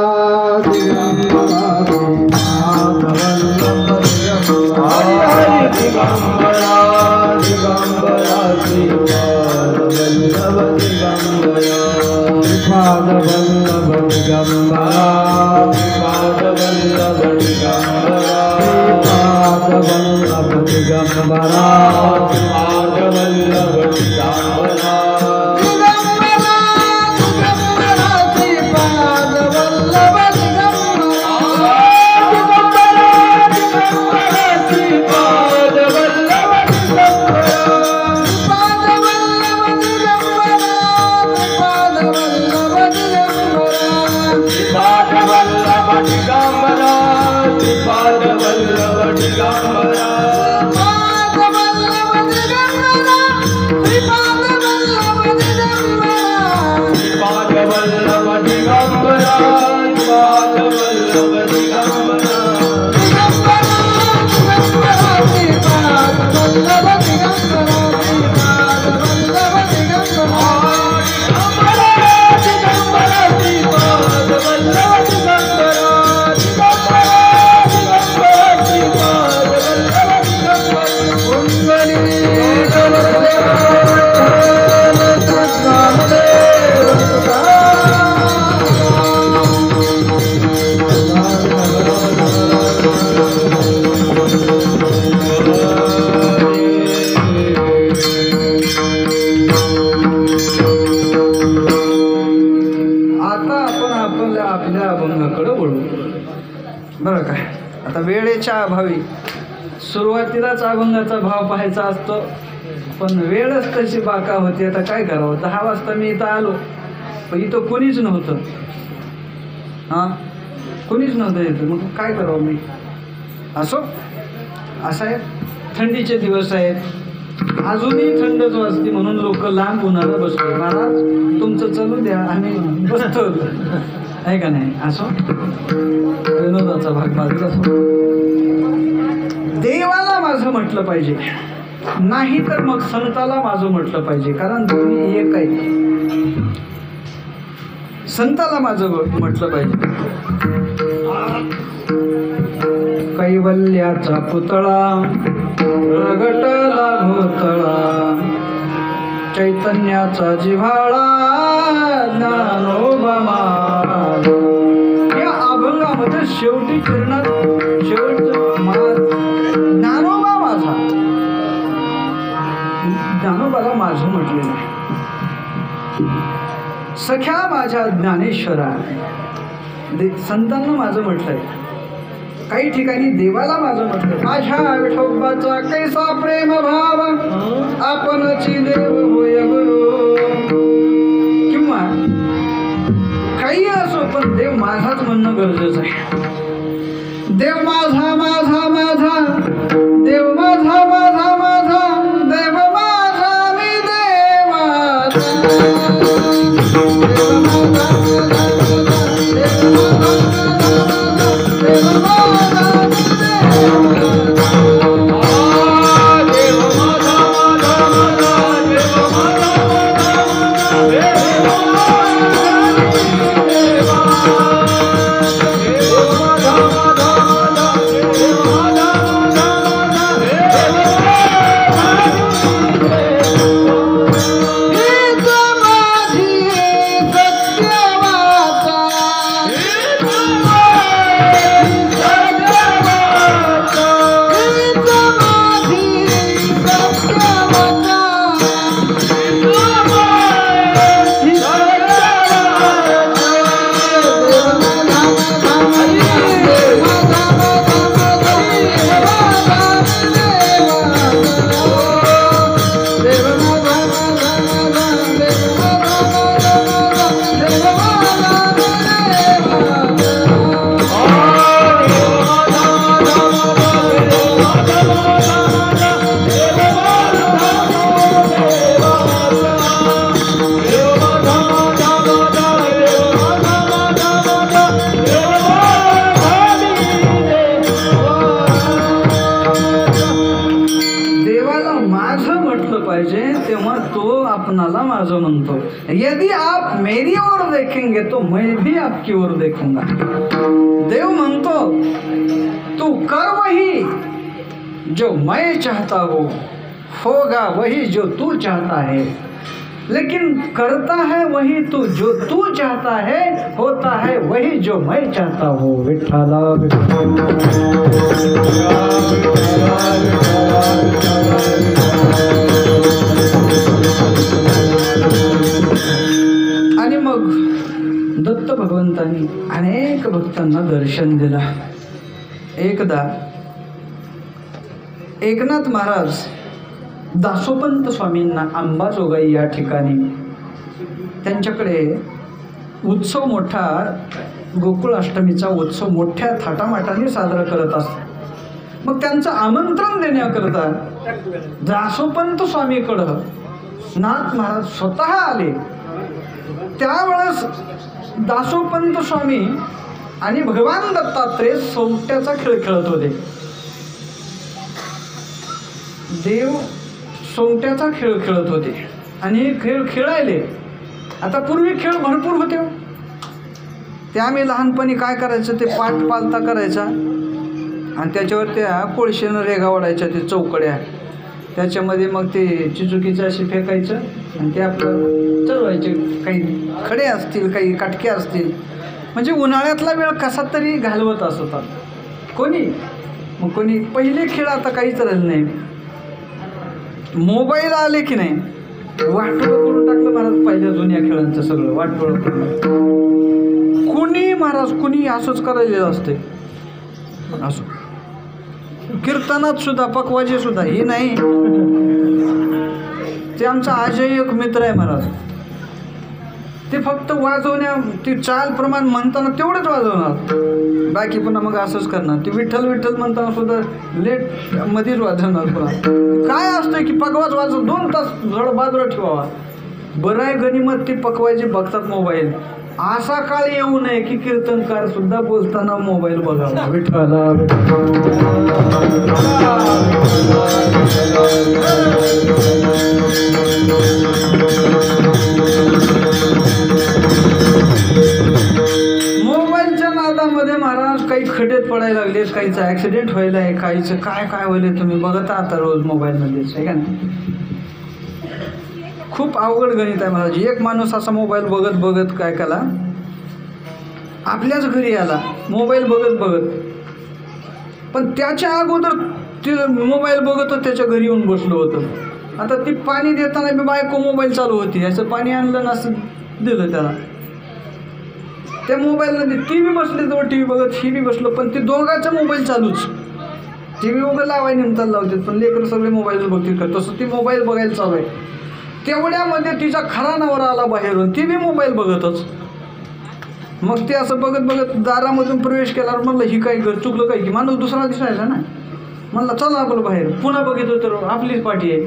वेळेच्या अभावी सुरुवातीलाच अभंगाचा भाव पाहायचा असतो, पण वेळच तशी बाका होती. आता काय करावं, 10 वाजता मी इथं आलो पण इथं कोणीच नव्हतं. कोणीच नव्हतं इथं, मग काय करावं मी. असं आहे, थंडीचे दिवस आहेत, अजूनही थंडच वाजते म्हणून लोक लांब उन्हाळा बसले. महाराज तुमचं चालू द्या आम्ही बसतो, आहे का नाही. असो, विनोदाचा भाग बाजूला असो. देवाला माझं म्हटलं पाहिजे, नाही तर मग संताला माझं म्हटलं पाहिजे, कारण दोन्ही एक आहे. संताला माझं म्हटलं पाहिजे. कैवल्याचा पुतळा प्रगटला भोतळा, चैतन्याचा जिव्हाळा ज्ञानोबा माझा. या अभंगामध्ये शेवटी चरणात ज्ञानोबा माझा, ज्ञानोबाला माझं म्हटलेलं आहे. सख्या माझ्या ज्ञानेश्वरा, संतांना माझं म्हटलंय. काही ठिकाणी देवाला माझं म्हटलं. माझ्या विठोबाचा कैसा प्रेम भाव, आपणची देव होय गुरु. किंवा काही असो पण देव माझाच म्हणणं गरजेचं आहे. देव माझा माझा माझा, देव माझा माझा माझा, देव माझा मी देवाचा. ओर देखेंगे तो मैं भी आपकी ओर देखूंगा. देव म्हणतो तू कर वही जो मैं चाहता हूँ, होगा वही जो तू चाहता है, लेकिन करता है वही तू जो तू चाहता है, होता है वही जो मैं चाहता हूँ. विठ्ठला आणि मग दत्त भगवंतांनी अनेक भक्तांना दर्शन दिलं. एकदा एकनाथ महाराज दासोपंत स्वामींना अंबाजोगाई या ठिकाणी त्यांच्याकडे उत्सव मोठा, गोकुळ अष्टमीचा उत्सव मोठ्या थाटामाटाने साजरा करत असतात. मग त्यांचं आमंत्रण देण्याकरता दासोपंत स्वामीकडं नाथ महाराज स्वतः आले. त्यावेळेस दासोपंत स्वामी आणि भगवान दत्तात्रेय सोंगट्याचा खेळ खेळत होते. देव सोंगट्याचा खेळ खेळत होते आणि हे खेळ खेळायले. आता पूर्वी खेळ भरपूर होते. ते आम्ही लहानपणी काय करायचं, ते पाठ पालता करायचा आणि त्याच्यावर त्या कोळशेनं रेगा ओढायच्या, ते चौकड्या, त्याच्यामध्ये मग ते चिचुकीचं असे फेकायचं आणि ते आपलं चढवायचे. काही खडे असतील, काही काटके असतील, म्हणजे उन्हाळ्यातला वेळ कसा तरी घालवत असतात कोणी. मग कोणी पहिले खेळ आता काहीच राहिलं नाही. मोबाईल आले की नाही, वाटोळं करून टाकलं महाराज पहिल्या जुन्या खेळांचं सगळं वाटोळं करून. कुणी महाराज कुणी असंच करायचं असते. असं कीर्तनात सुद्धा, पकवाजे सुद्धा हे नाही. ते आमचा आजही एक मित्र आहे महाराज, ते फक्त वाजवण्या, ती चाल प्रमाण म्हणताना तेवढंच वाजवणार, बाकी पुन्हा मग असंच करणार. ती विठ्ठल विठ्ठल म्हणताना सुद्धा लेट मध्येच वाजवणार. पुन्हा काय असतं की पकवाज वाजव 2 तास थोडं बाजूला ठेवावा. बरं आहे गनिमत ती पकवायची बघतात मोबाईल. असा काळ येऊ नये की कीर्तनकार सुद्धा बोलताना मोबाईल बघावा. विठ्ठला मोबाईलच्या नादामध्ये महाराज काही खड्ड्यात पडायला लागले, काहीचं ॲक्सिडेंट व्हायला आहे, काहीचं काय काय व्हायला तुम्ही बघता आता रोज मोबाईलमध्येच आहे का नाही. खूप अवघड गणित आहे महाराज. एक माणूस असा मोबाईल बघत बघत काय केला, आपल्याच घरी आला मोबाईल बघत बघत, पण त्याच्या अगोदर ते मोबाईल बघत त्याच्या घरी येऊन बसलो होतं. आता ती पाणी देताना मी बायको मोबाईल चालू होती, असं पाणी आणलं ना असं दिलं त्याला. त्या मोबाईलमध्ये टी व्ही बसले, जवळ टी व्ही बघत ही बी बसलो, पण ते दोघांचा मोबाईल चालूच. टी व्ही वगैरे लावाय नंतर लावतात, पण लेकरं सगळे मोबाईल बघतील का, तसं ती मोबाईल बघायला चालू आहे. तेवढ्यामध्ये तिचा खरा नवरा आला बाहेरून, ती बी मोबाईल बघतच. मग ते असं बघत बघत दारामधून प्रवेश केल्यावर म्हणलं ही काही घर चुकलं काय की, माणूस दुसरा दिसायचा ना. म्हणलं चला आपलं बाहेर, पुन्हा बघितलं तर आपलीच पाठी आहे.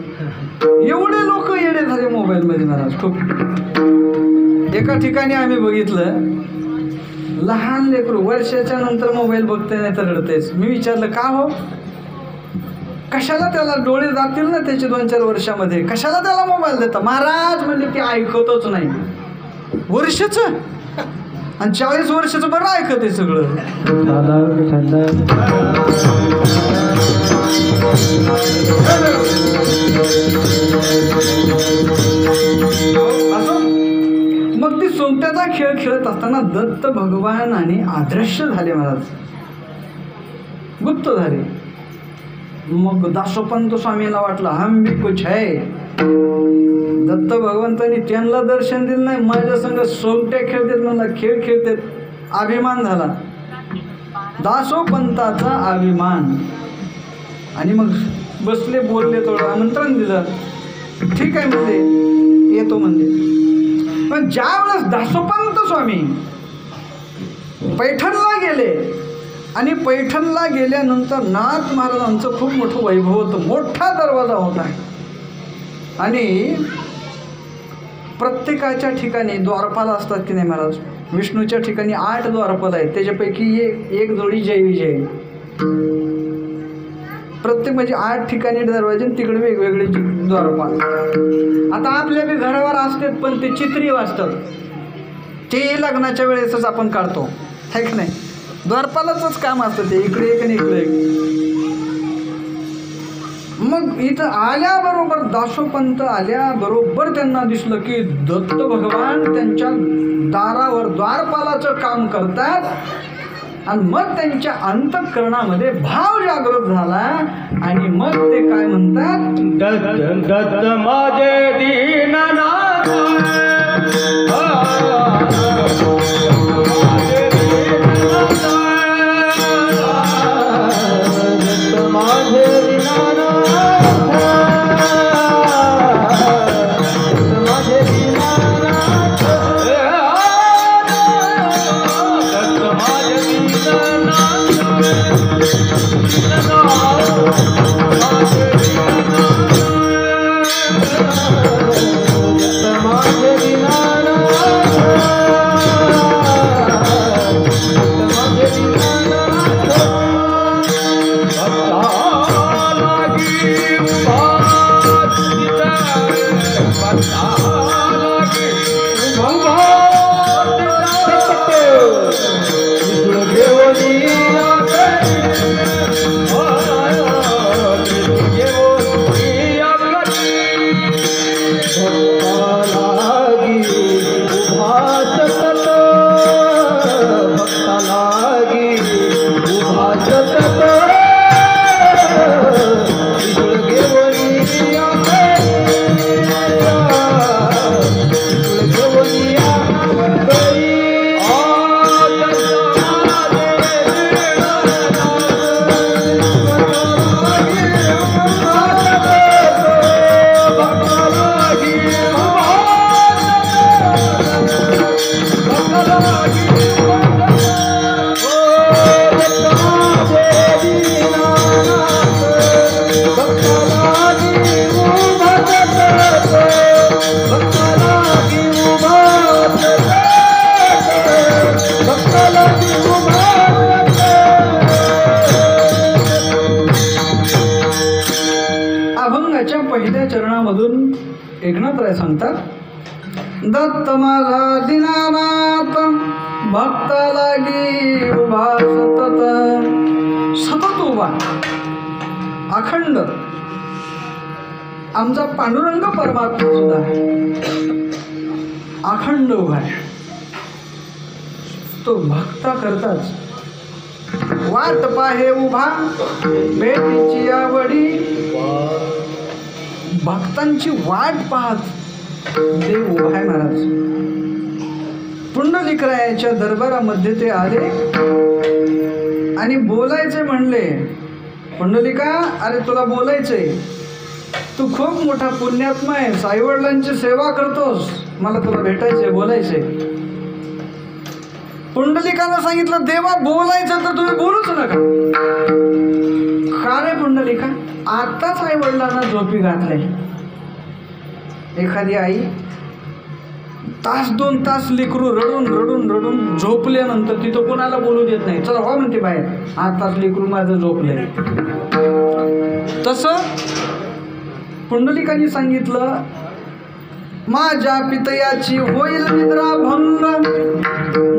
एवढे लोक येडे झाले मोबाईलमध्ये महाराज खूप. एका ठिकाणी आम्ही बघितलं, लहान लेकरू वर्षाच्या नंतर मोबाईल बघते नाही तर रडतेच. मी विचारलं का हो, कशाला त्याला डोळे जातील ना त्याचे 2-4 वर्षामध्ये, कशाला त्याला मोबाईल देता. महाराज म्हणजे ते ऐकतच नाही. वर्षाचं आणि 40 वर्षाचं बरं ऐकत आहे सगळं. असं मग ती सोंगट्याचा खेळ खेळत असताना दत्त भगवान आणि आदर्श झाले महाराज, गुप्त झाले. मग दासोपंत स्वामीला वाटलं हम भी कुछ है. दत्त भगवंतांनी त्यांना दर्शन दिलं नाही, माझ्या संग सोंगट्या खेळतात, मला खेळ खेळतात. अभिमान झाला दासोपंताचा अभिमान. आणि मग बसले, बोलले, थोडं आमंत्रण दिलं. ठीक आहे म्हणले, येतो म्हणजे. पण ज्यावेळेस दासोपंत स्वामी पैठणला गेले आणि पैठणला गेल्यानंतर नाथ महाराजांचं खूप मोठं वैभव होतं, मोठा दरवाजा होता आणि प्रत्येकाच्या ठिकाणी द्वारपाल असतात की नाही महाराज. विष्णूच्या ठिकाणी 8 द्वारपाल आहेत, त्याच्यापैकी एक जोडी जय विजय. प्रत्येक म्हणजे 8 ठिकाणी दरवाजे, तिकडे वेगवेगळे द्वारपाल. आता आपल्या बी घरावर असतात, पण ते चित्री वाचतात. ते लग्नाच्या वेळेसच आपण काढतो, आहे की नाही? द्वारपालाचंच काम असतं ते, इकडे एक आणि इकडे एक. मग इथं आल्याबरोबर दासोपंत आल्याबरोबर त्यांना दिसलं की दत्त भगवान त्यांच्या दारावर द्वारपालाचं काम करतात. आणि मग त्यांच्या अंतःकरणामध्ये भाव जागृत झाला आणि मग ते काय म्हणतात, दत्त दत्त माझे दीननाथ पहिल्या चरणामधून एकनाथराय सांगतात, दत्त माझा दीनानाथ भक्त लागी उभा सतत. सतत उभा, अखंड. आमचा पांडुरंग परमात्मा सुद्धा अखंड उभा आहे. तो भक्ता करताच वाट पाहे उभा भेटीची आवडी. भक्तांची वाट पाहत देव उभा आहे महाराज. पुंडलिकरायाच्या दरबारामध्ये ते आले आणि बोलायचे म्हणले, पुंडलिका अरे तुला बोलायचंय, तू खूप मोठा पुण्यात्मा आहेस, आईवडिलांची सेवा करतोस, मला तुला भेटायचंय, बोलायचंय. पुंडलिकानं सांगितलं, देवा बोलायचं तर तुम्ही बोलूच नका. का रे पुंडलिका? आत्ताच आई वडिलांना झोपी घातलंय. एखादी आई तास 2 तास लेकरू रडून रडून रडून झोपल्यानंतर तिथं कोणाला बोलू देत नाही. चला हो म्हणते बाहेर, आताच लेकरू माझं झोपलंय. तसं पुंडलिकांनी सांगितलं, माझ्या पितयाची होईल निद्रा भंग,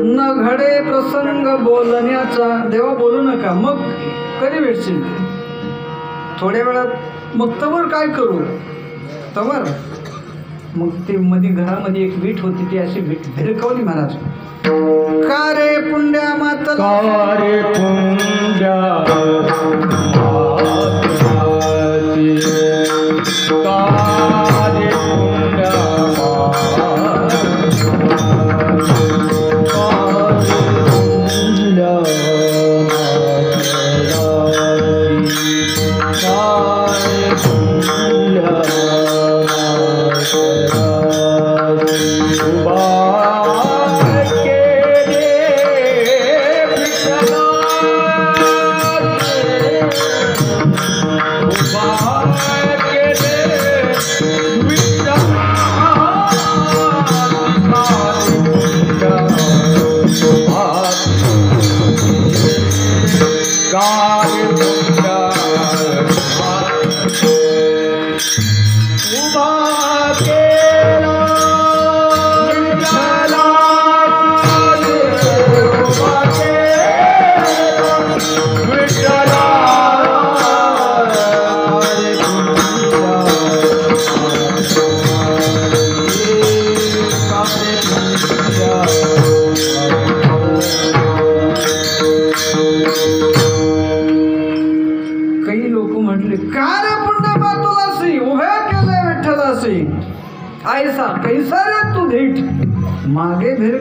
न घडे प्रसंग बोलण्याचा. देवा बोलू नका, मग कधी भेटशील? थोड्या वेळात. मग तवर काय करू? तवर मग ते मध्ये घरामध्ये एक वीट होती, ती अशी भिरकवली महाराज. का रे पुंड्या मातला, का रे पुंड्या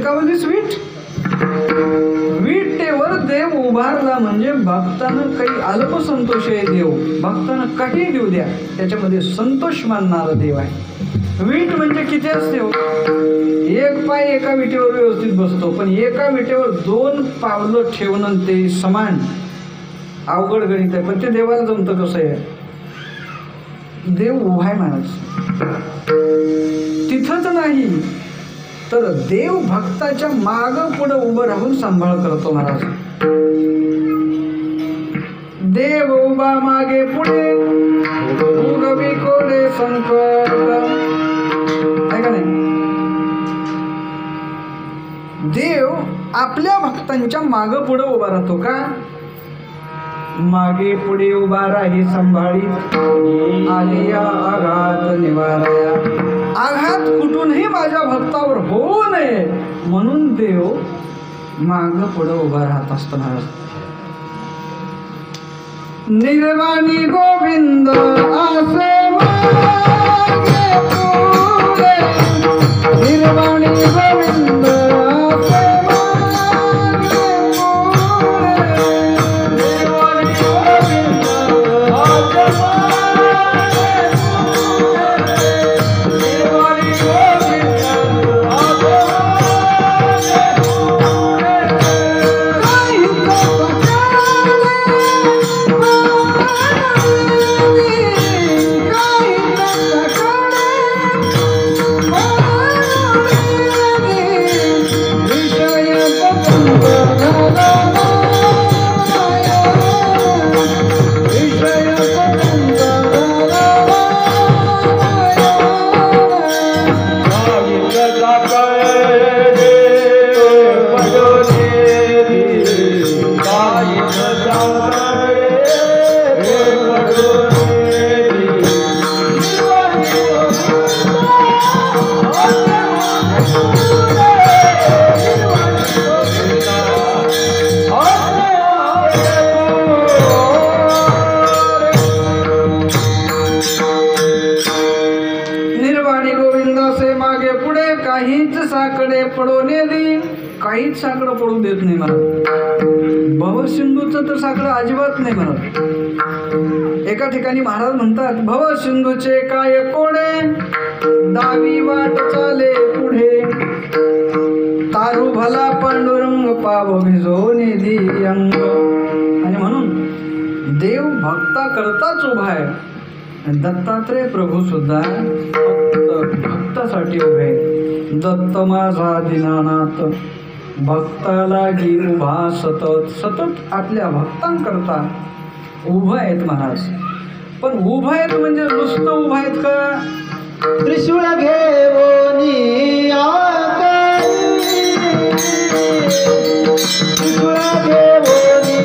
भिरकावलीस वीट. विटेवर देव उभारला म्हणजे भक्तानं काही अल्पसंतोष आहे. देव भक्तानं काही देऊ द्या त्याच्यामध्ये संतोष मानणारा देव आहे. वीट म्हणजे किती असते हो? एक पाय एका विटेवर व्यवस्थित बसतो, पण एका विटेवर 2 पावलं ठेवणं ते समान अवघड गणित आहे. पण ते देवाला जमतं कसं आहे? देव उभा आहे महाराज. तिथंच नाही तर देव भक्ताच्या माग पुढे उभं राहून सांभाळ करतो महाराज. देव उभा मागे पुढे उगवी कोडे संकट. आहे का नाही? देव आपल्या भक्तांच्या माग पुढे उभा राहतो का? मागे पुढे उभा राही सांभाळीत आलिया आघात निवाराया. आघात कुठूनही माझ्या भक्तावर होऊ नये म्हणून देव माग पुढे उभा राहत असतो महाराज. निर्वाणी गोविंद आसे मागे पुढे. निर्वाणी गोविंद आसे मागे पुढे. निर्वाणी गोविंद आसे मागे पुढे. निर्वाणी गोविंद आसे मागे पुढे. काही साकडे पडवणे देईन. काहीच साकडं पडू देत नाही मला. भवसिंधूचं तर साकडं अजिबात नाही म्हणत. एका ठिकाणी महाराज म्हणतात भवसिंधूचे काय कोडे दावी वाट चाले पुढे. तारू भला पांडुरंग पाव भिजो निधी अंग. आणि म्हणून देव भक्ता करताच उभा आहे. दत्तात्रय प्रभू सुद्धा भक्तासाठी उभे आहे. दत्त माझा दीनानाथ भक्ताला गी उभा सतत. सतत आपल्या भक्तांकरता उभं आहेत महाराज. पण उभं आहेत म्हणजे नुसतं उभं आहेत का? त्रिशूळ घेऊनी त्रिशूळ घेऊनी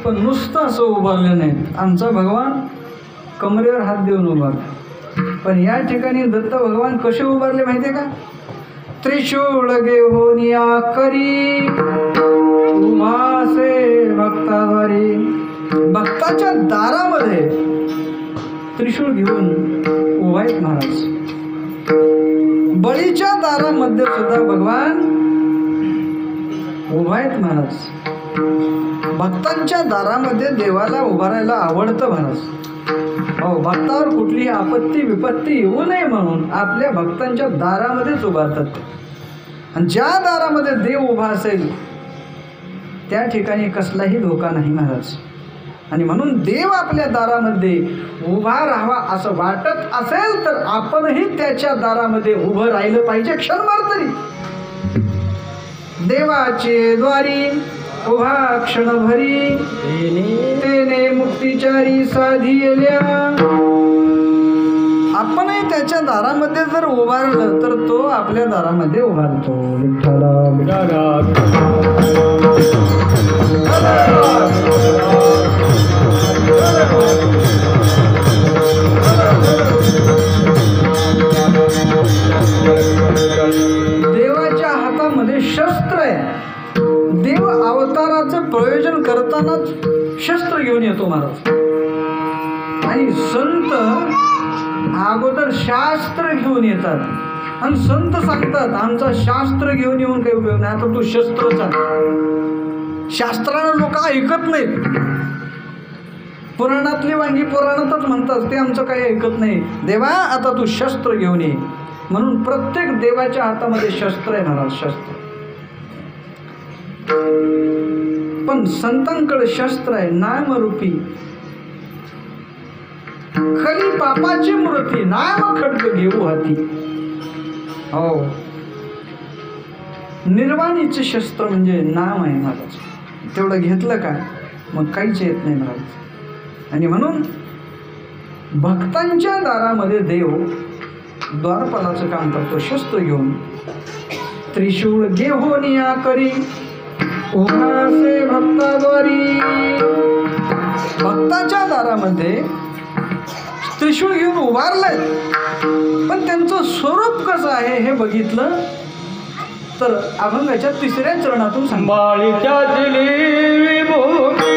पण नुसतं असं उभारले नाहीत. आमचा भगवान कमरेवर हात देऊन उभारला, पण या ठिकाणी दत्त भगवान कसे उभारले माहिती आहे का? त्रिशूळ घेऊनिया करी उभासे भक्ताद्वारी. भक्ताच्या दारामध्ये त्रिशूळ घेऊन उभा आहेत महाराज. बळीच्या दारामध्ये सुद्धा भगवान उभा आहेत महाराज. भक्तांच्या दारामध्ये देवाला उभारायला आवडतं महाराज. हो, भक्तावर कुठलीही आपत्ती विपत्ती येऊ नये म्हणून आपल्या भक्तांच्या दारामध्येच उभारतात. आणि ज्या दारामध्ये देव उभा असेल त्या ठिकाणी कसलाही धोका नाही महाराज. आणि म्हणून देव आपल्या दारामध्ये उभा राहावा असं वाटत असेल तर आपणही त्याच्या दारामध्ये उभं राहिलं पाहिजे क्षणभर तरी. देवाचे द्वारी उभा क्षणभरी तेने मुक्तिचारी साधियल्या. आपणही त्याच्या दारामध्ये जर उभारलं तर तो आपल्या दारामध्ये उभारतो. देवाच्या हातामध्ये शस्त्र आहे. देव अवताराचं प्रयोजन करतानाच शस्त्र घेऊन येतो महाराज. आणि संत अगोदर शास्त्र घेऊन येतात आणि संत सांगतात आमचा शास्त्र घेऊन येऊन काही उपयोग नाही, आता तू शस्त्रचा. शास्त्रानं लोक ऐकत नाहीत. पुराणातली वांगी पुराणातच म्हणतात, ते आमचं काही ऐकत नाही. देवा आता तू शस्त्र घेऊन ये. म्हणून प्रत्येक देवाच्या हातामध्ये शस्त्र आहे महाराज, शस्त्र. पण संतांकडे शस्त्र आहे नामरूपी. खली पापाची मूर्ती नाम खड्ग घेऊ हाती. हो, निर्वाणीचे शस्त्र म्हणजे नाम आहे महाराज. तेवढं घेतलं का मग काहीच येत नाही महाराज. आणि म्हणून भक्तांच्या दारामध्ये देव द्वारपालाचं काम करतो शस्त्र घेऊन. त्रिशूळ घेऊन या करी उभासे भक्ताद्वारी. भक्ताच्या दारामध्ये त्रिशूळ घेऊन उभारलंय, पण त्यांचं स्वरूप कसं आहे हे बघितलं तर अभंगाच्या 3ऱ्या चरणातून माळीच्या दिली विभूती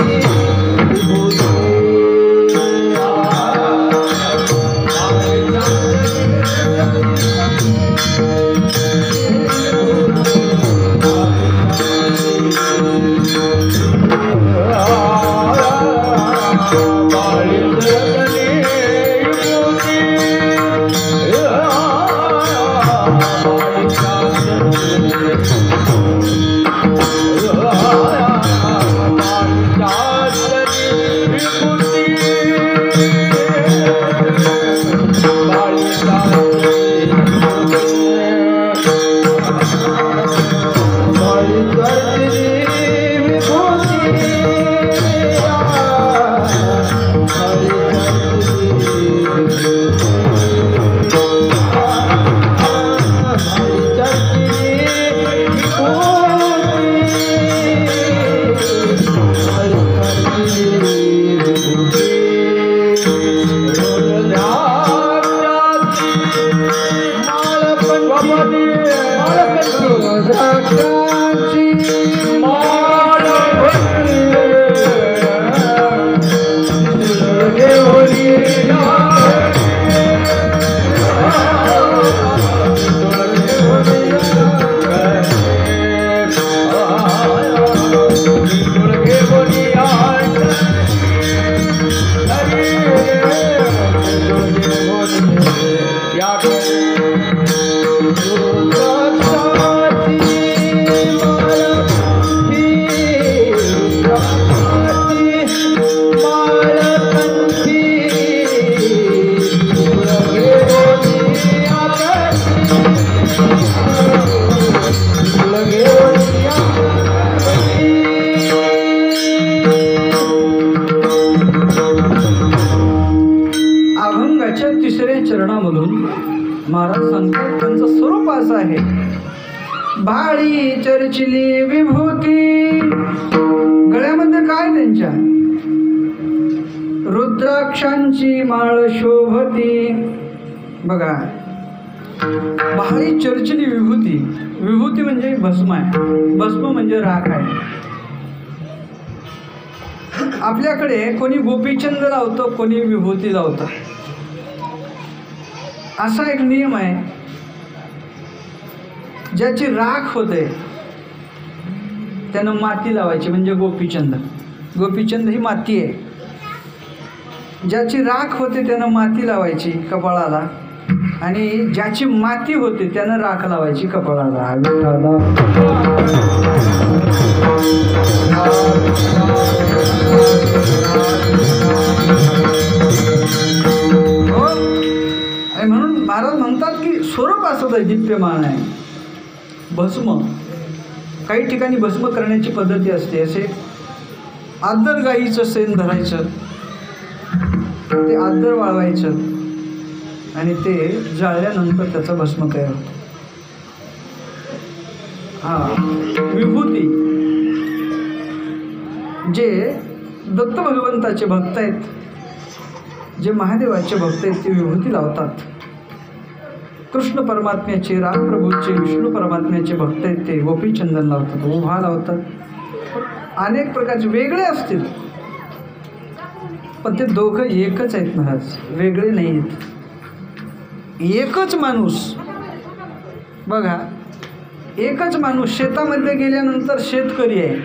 Yeah. महाराज सांगतात त्यांचं स्वरूप असं आहे, भाळी चर्चिली विभूती, गळ्यामध्ये काय त्यांच्या रुद्राक्षांची माळ शोभती. बघा, भाळी चर्चिली विभूती, विभूती म्हणजे भस्म आहे, भस्म म्हणजे राख आहे. आपल्याकडे कोणी गोपीचंद लावतं, कोणी विभूती लावतं. असा एक नियम आहे, ज्याची राख होते त्यानं माती लावायची, म्हणजे गोपीचंद. गोपीचंद ही माती आहे. ज्याची राख होते त्यानं माती लावायची कपाळाला, आणि ज्याची माती होते त्यानं राख लावायची कपाळाला. आणि म्हणून महाराज म्हणतात की स्वरूप असं दिप्यमान आहे. भस्म, काही ठिकाणी भस्म करण्याची पद्धती असते. असे आदर गाईचं शेण धरायचं, ते आदर वाळवायचं आणि ते जाळल्यानंतर त्याचा भस्म तयार होतो. विभूती, जे दत्त भगवंताचे भक्त आहेत, जे महादेवाचे भक्त आहेत, ते विभूती लावतात. कृष्ण परमात्म्याचे, राम प्रभूचे, विष्णू परमात्म्याचे भक्त आहेत, ते गोपीचंदन लावतात, उभा लावतात. अनेक प्रकारचे वेगळे असतील, पण ते दोघं एकच आहेत महाराज, वेगळे नाही आहेत. एकच माणूस, बघा, एकच माणूस शेतामध्ये गेल्यानंतर शेतकरी आहे,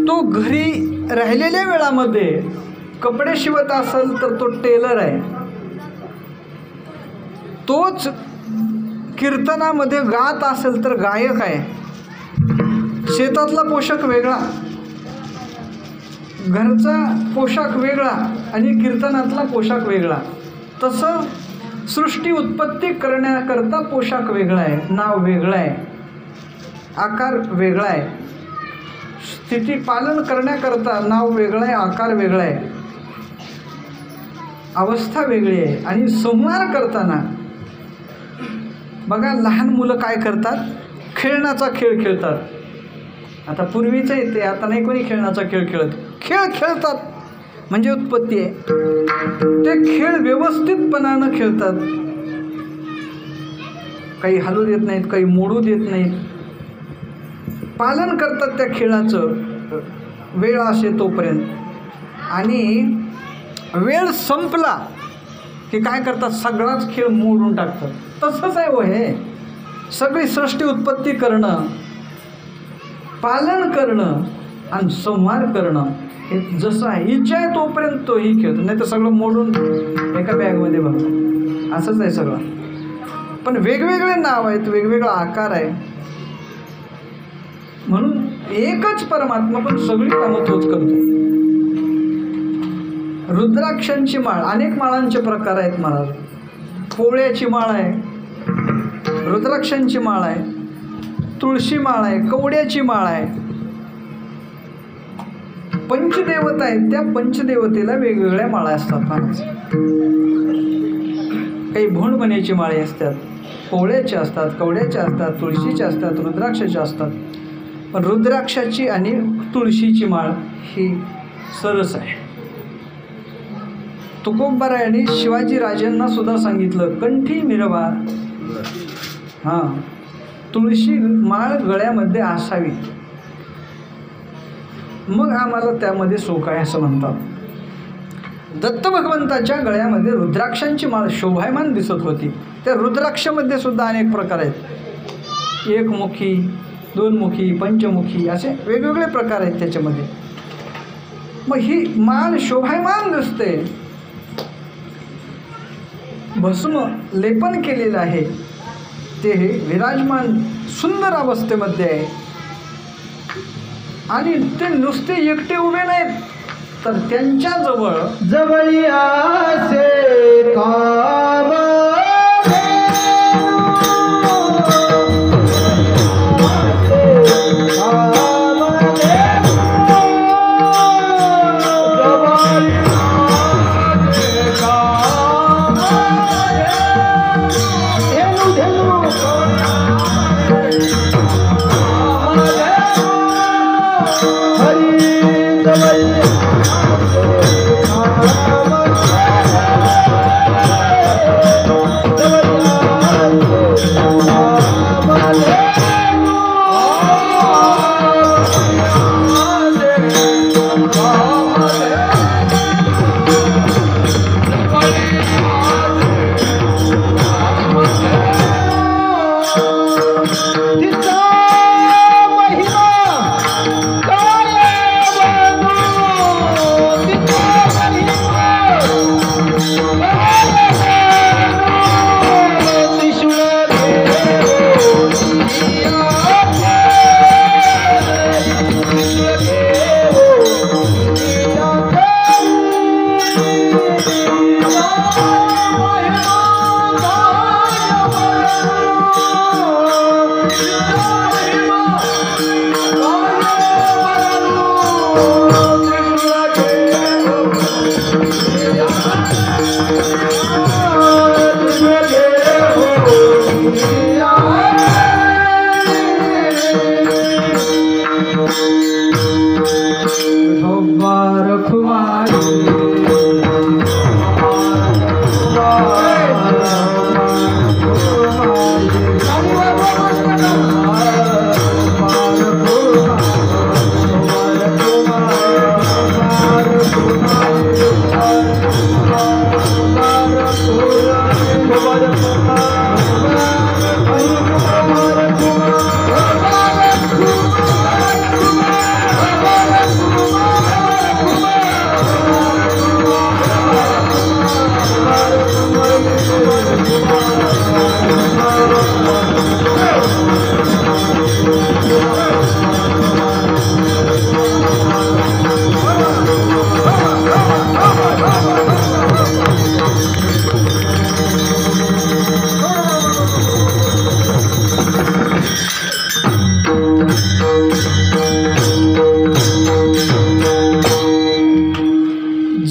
तो घरी राहिलेल्या वेळामध्ये कपडे शिवत असेल तर तो टेलर आहे. तोच कीर्तनामध्ये गात असेल तर गायक आहे. शेतातला पोशाख वेगळा, घरचा पोशाख वेगळा आणि कीर्तनातला पोशाख वेगळा. तसं सृष्टी उत्पत्ती करण्याकरता पोशाख वेगळा आहे, नाव वेगळं आहे, आकार वेगळा आहे. स्थिती पालन करण्याकरता नाव वेगळं आहे, आकार वेगळा आहे, अवस्था वेगळी आहे. आणि संहार करताना बघा, लहान मुलं काय करतात, खेळण्याचा खेळ खेळतात. आता पूर्वीचं येते, आता नाही कोणी खेळण्याचा खेळ खेळत. खेळ खेळतात म्हणजे उत्पत्ती आहे. ते खेळ व्यवस्थितपणानं खेळतात, काही हलू देत नाहीत, काही मोडू देत नाहीत, पालन करतात त्या खेळाचं वेळ असे तोपर्यंत. आणि वेळ संपला की काय करतात, सगळाच खेळ मोडून टाकतात. तसंच आहे हो, हे सगळी सृष्टी उत्पत्ती करणं, पालन करणं आणि संहार करणं हे जसं आहे. इच्छा आहे तोपर्यंत तोही खेळतो, नाही तर सगळं मोडून एका बॅगमध्ये भरतो. असंच आहे सगळं. पण वेगवेगळे नाव आहेत, वेगवेगळा आकार आहे. म्हणून एकच परमात्मा, पण सगळी कामं तोच करतो. रुद्राक्षांची माळ, अनेक माळांचे प्रकार आहेत महाराज. पोळ्याची माळ आहे, रुद्राक्षांची माळ आहे, तुळशी माळ आहे, कवड्याची माळ आहे. पंचदेवता आहेत, त्या पंचदेवतेला वेगवेगळ्या माळा असतात महाराज. काही भोंडमण्याची माळे असतात, पोळ्याच्या असतात, कवड्याच्या असतात, तुळशीच्या असतात, रुद्राक्षाच्या असतात. पण रुद्राक्षाची आणि तुळशीची माळ ही सरस आहे. तुकोबारायांनी शिवाजी राजांना सुद्धा सांगितलं, कंठी मिरवा, तुळशी माळ गळ्यामध्ये असावी, मग आम्हाला त्यामध्ये सुख आहे असं म्हणतात. दत्त भगवंताच्या गळ्यामध्ये रुद्राक्षांची माळ शोभायमान दिसत होती. त्या रुद्राक्षामध्ये सुद्धा अनेक प्रकार आहेत, एकमुखी, दोनमुखी, पंचमुखी, असे वेगवेगळे प्रकार आहेत त्याच्यामध्ये. मग ही माळ शोभायमान दिसते. भस्म लेपन केलेलं आहे, ते विराजमान सुंदर अवस्थेमध्ये आहे. आणि ते नुसते एकटे उभे नाहीत, तर त्यांच्या जवळी आसे काम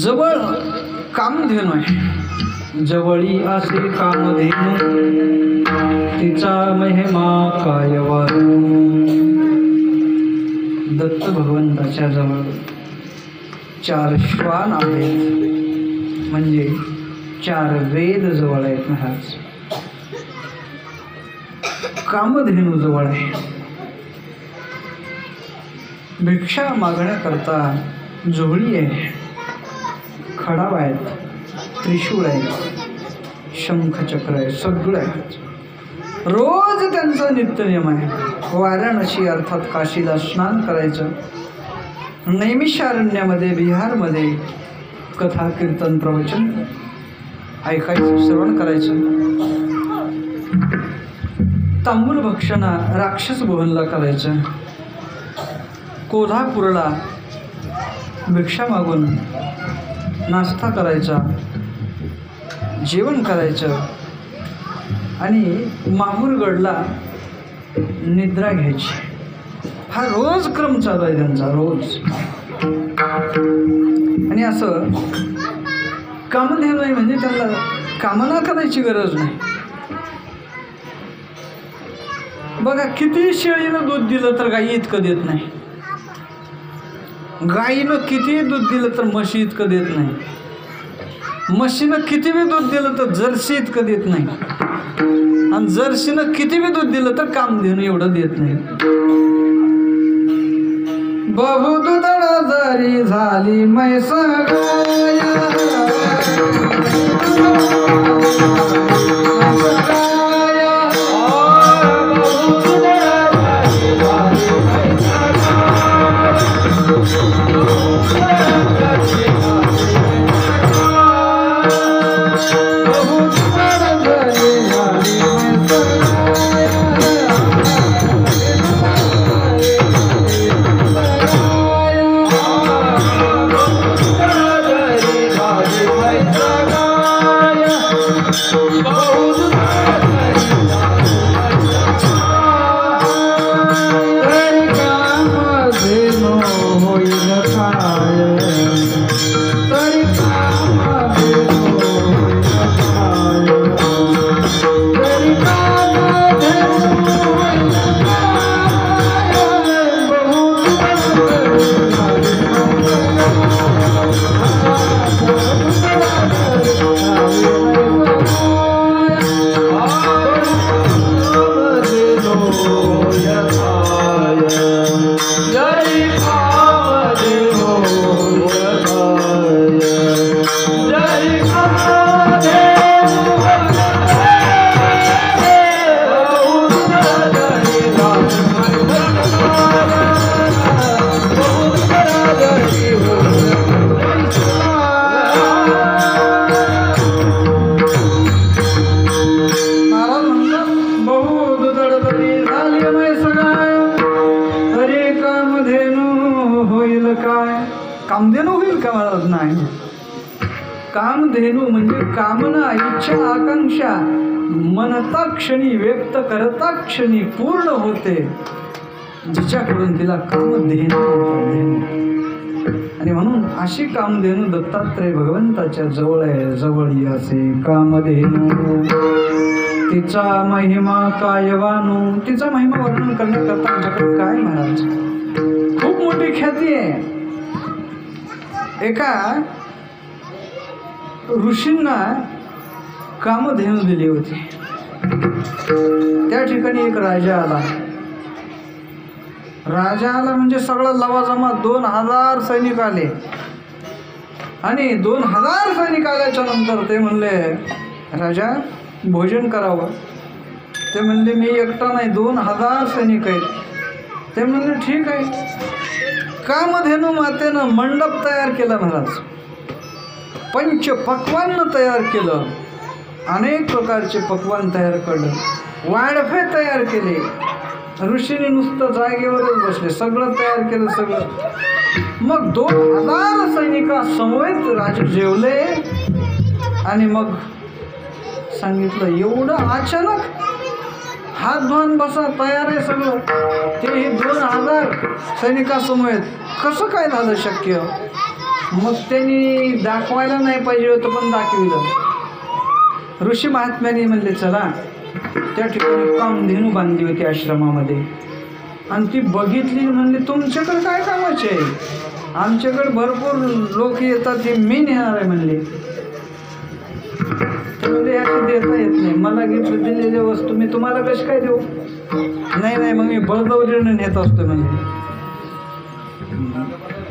जवळ कामधेनू आहे, जवळी असे कामधेनू तिचा महिमा काय वारू. दत्त भगवंताच्या जवळ 4 श्वान आहेत, म्हणजे 4 वेद जवळ आहेत महाराज. कामधेनू जवळ आहे. भिक्षा मागण्याकरता जोहळी आहे, खडाव आहेत, त्रिशूळ आहेत, शंखचक्र आहे, सगळं आहे. रोज त्यांचा नित्यनियम आहे. वाराणसी अर्थात काशीला स्नान करायचं, नैमिषारण्यामध्ये बिहारमध्ये कथा कीर्तन प्रवचन ऐकायचं, श्रवण करायचं. तांबूल भक्षणा राक्षस भुवनला करायचं. कोल्हापूरला भिक्षा मागून नाश्ता करायचा, जेवण करायचं आणि माहूरगडला निद्रा घ्यायची. हा रोज क्रम चालू आहे त्यांचा, रोज. आणि असं कामधेनू आहे म्हणजे त्यांना कामना करायची गरज नाही. बघा, किती शेळीनं दूध दिलं तर गाई इतकं देत नाही, गाईनं किती दूध दिलं तर म्हशी इतकं देत नाही, म्हशीनं किती बी दूध दिलं तर जर्सी इतकं देत नाही, आणि जर्सीनं किती बी दूध दिलं तर कामधेनू एवढं देत नाही. बहुदुधाळ जरी झाली म्हैस गाय, बहु कामधेनू होईल का महाराज? नाही. कामधेनू म्हणजे कामना, इच्छा, आकांक्षा मनता क्षणी, व्यक्त करता क्षणी पूर्ण होते, जिच्याकडून तिला कामधेनू म्हणतात. आणि म्हणून अशी कामधेनू दत्तात्रय भगवंताच्या जवळ आहे. जवळ असे कामधेनू, तिचा महिमा कायवानू. तिचा महिमा वर्णन करण्याकरता आमच्याकडे काय महाराज? खूप मोठी ख्याती आहे. एका ऋषींना कामधेनू दिली होती. त्या ठिकाणी एक राजा आला. राजा आला म्हणजे सगळं लवाजमा 2000 सैनिक आले. आणि 2000 सैनिक आल्याच्या नंतर ते म्हणले, राजा भोजन करावं. ते म्हणले, मी एकटा नाही, 2000 सैनिक आहेत. ते म्हणले, ठीक आहे. कामधेनू मातेनं मंडप तयार केला महाराज. पंचपक्वान्न तयार केलं. अनेक प्रकारचे पक्वान तयार केलं. वाडफे तयार केले. ऋषीने नुसतं जागेवरच बसले. सगळं तयार केलं सगळं. मग 2000 सैनिका समवेत राजे जेवले. आणि मग सांगितलं, एवढं अचानक? हात धुवून बसा, तयार आहे सगळं. ते 2000 सैनिकासमवेत कसं काय झालं शक्य? मग त्यांनी दाखवायला नाही पाहिजे होतं, पण दाखविलं. ऋषी महात्म्याने म्हणले, चला. त्या ठिकाणी कामधेनू बांधली होती आश्रमामध्ये. आणि ती बघितली. म्हणले, तुमच्याकडे काय कामाचे आहे? आमच्याकडे भरपूर लोक येतात, हे मी नेणार आहे म्हणले. तर म्हणजे असं देता येत नाही. मला गिफ्ट दिलेल्या वस्तू मी तुम्हाला कशी काय देऊ? नाही, मग मी बळजबरीने नेत असतो म्हणजे.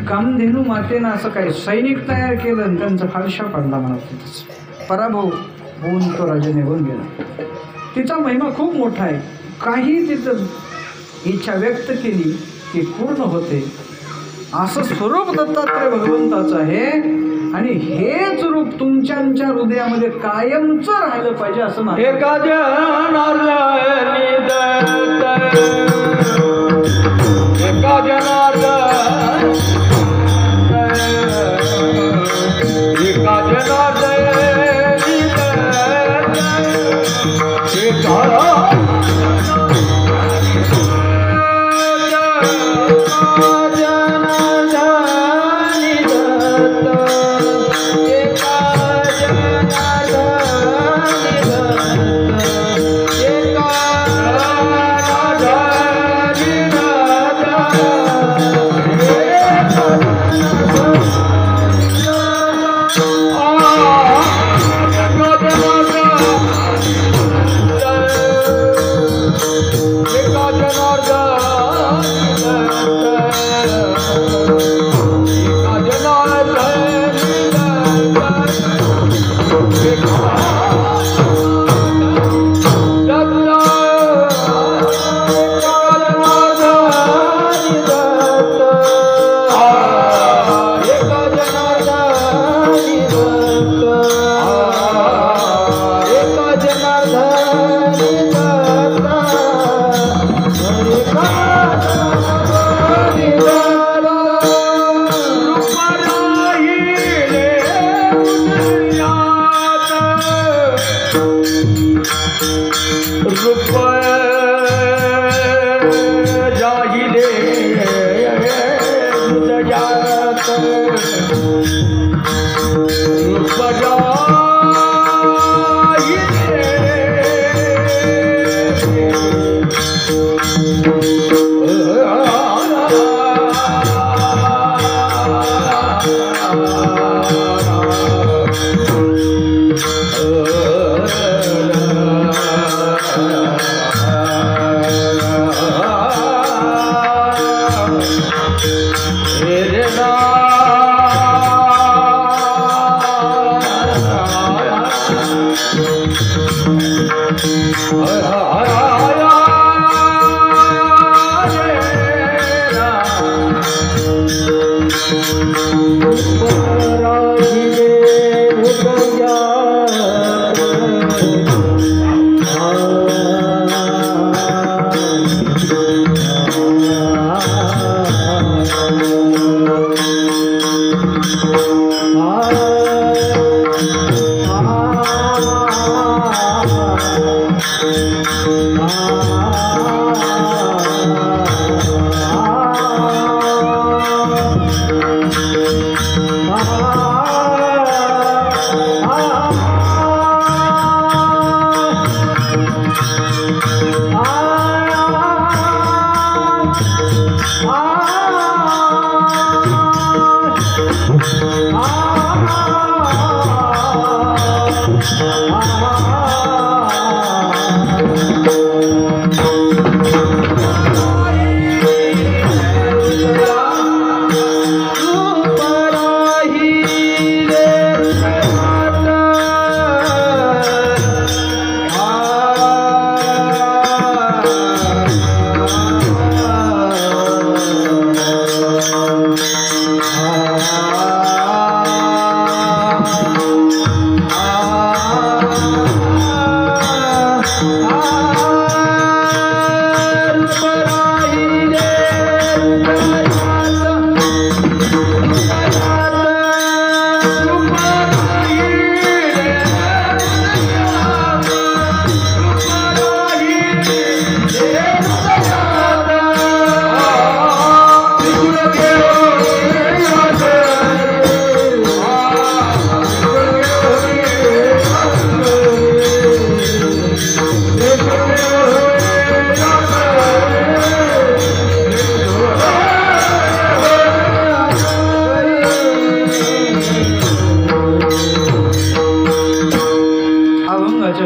कामधेनू मातेनं असं काही सैनिक तयार केलं आणि त्यांचा फारशा पडला मला. तिथंच पराभव होऊन तो राजा निघून गेला. तिचा महिमा खूप मोठा आहे. काही तिथं इच्छा व्यक्त केली की पूर्ण होते. असं स्वरूप दत्तात्रय भगवंताचं आहे. आणि हेच रूप तुमच्या हृदयामध्ये कायमचं राहिलं पाहिजे असं नाही. एका जनार्दनी दत्त, एका जनार्दनी, एका जनार्दनी दत्त, एका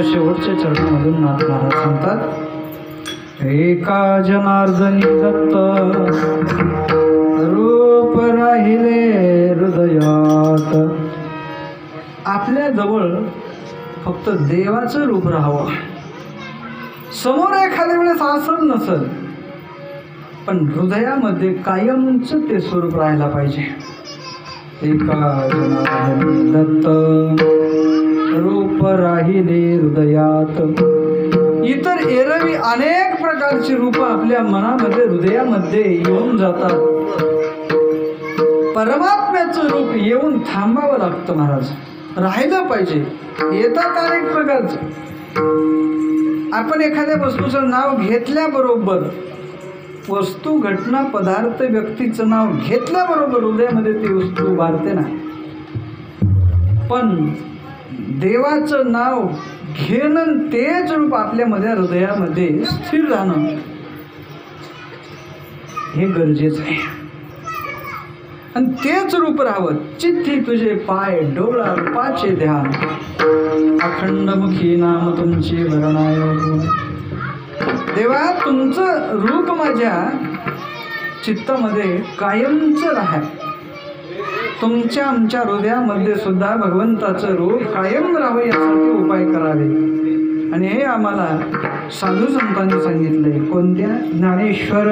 शेवटच्या चरणामधून नाथ महाराज सांगतात, एका जनार्दनी दत्त रूप राहिले हृदयात. आपल्या जवळ फक्त देवाचं रूप राहावं, समोर एखाद्या वेळेस असं नसल, पण हृदयामध्ये कायमचं ते स्वरूप राहायला पाहिजे. एका जनार्दनी दत्त रूप राहिले हृदयात. इतर एरवी अनेक प्रकारची रूप आपल्या मनामध्ये हृदयामध्ये येऊन जातात. परमात्म्याचं रूप येऊन थांबावं लागतं महाराज, राहिलं पाहिजे. येतात अनेक प्रकारचं. आपण एखाद्या वस्तूचं नाव घेतल्याबरोबर, वस्तू घटना पदार्थ व्यक्तीचं नाव घेतल्याबरोबर हृदयामध्ये ती वस्तू उभारते ना. पण देवाचं नाव घेणं, तेच रूप आपल्यामध्ये हृदयामध्ये स्थिर राहणं हे गरजेचं आहे. आणि तेच रूप राहावं. चित्ती तुझे पाय डोळा रूपाचे ध्यान, अखंडमुखी नाम तुमची वर्णाय. देवा, तुमचं रूप माझ्या चित्तामध्ये कायमचं राहा. तुमच्या आमच्या हृदयामध्ये सुद्धा भगवंताचं रूप कायम राहावं यासाठी उपाय करावे. आणि हे आम्हाला साधू संतांनी सांगितलंय. कोणत्या? ज्ञानेश्वर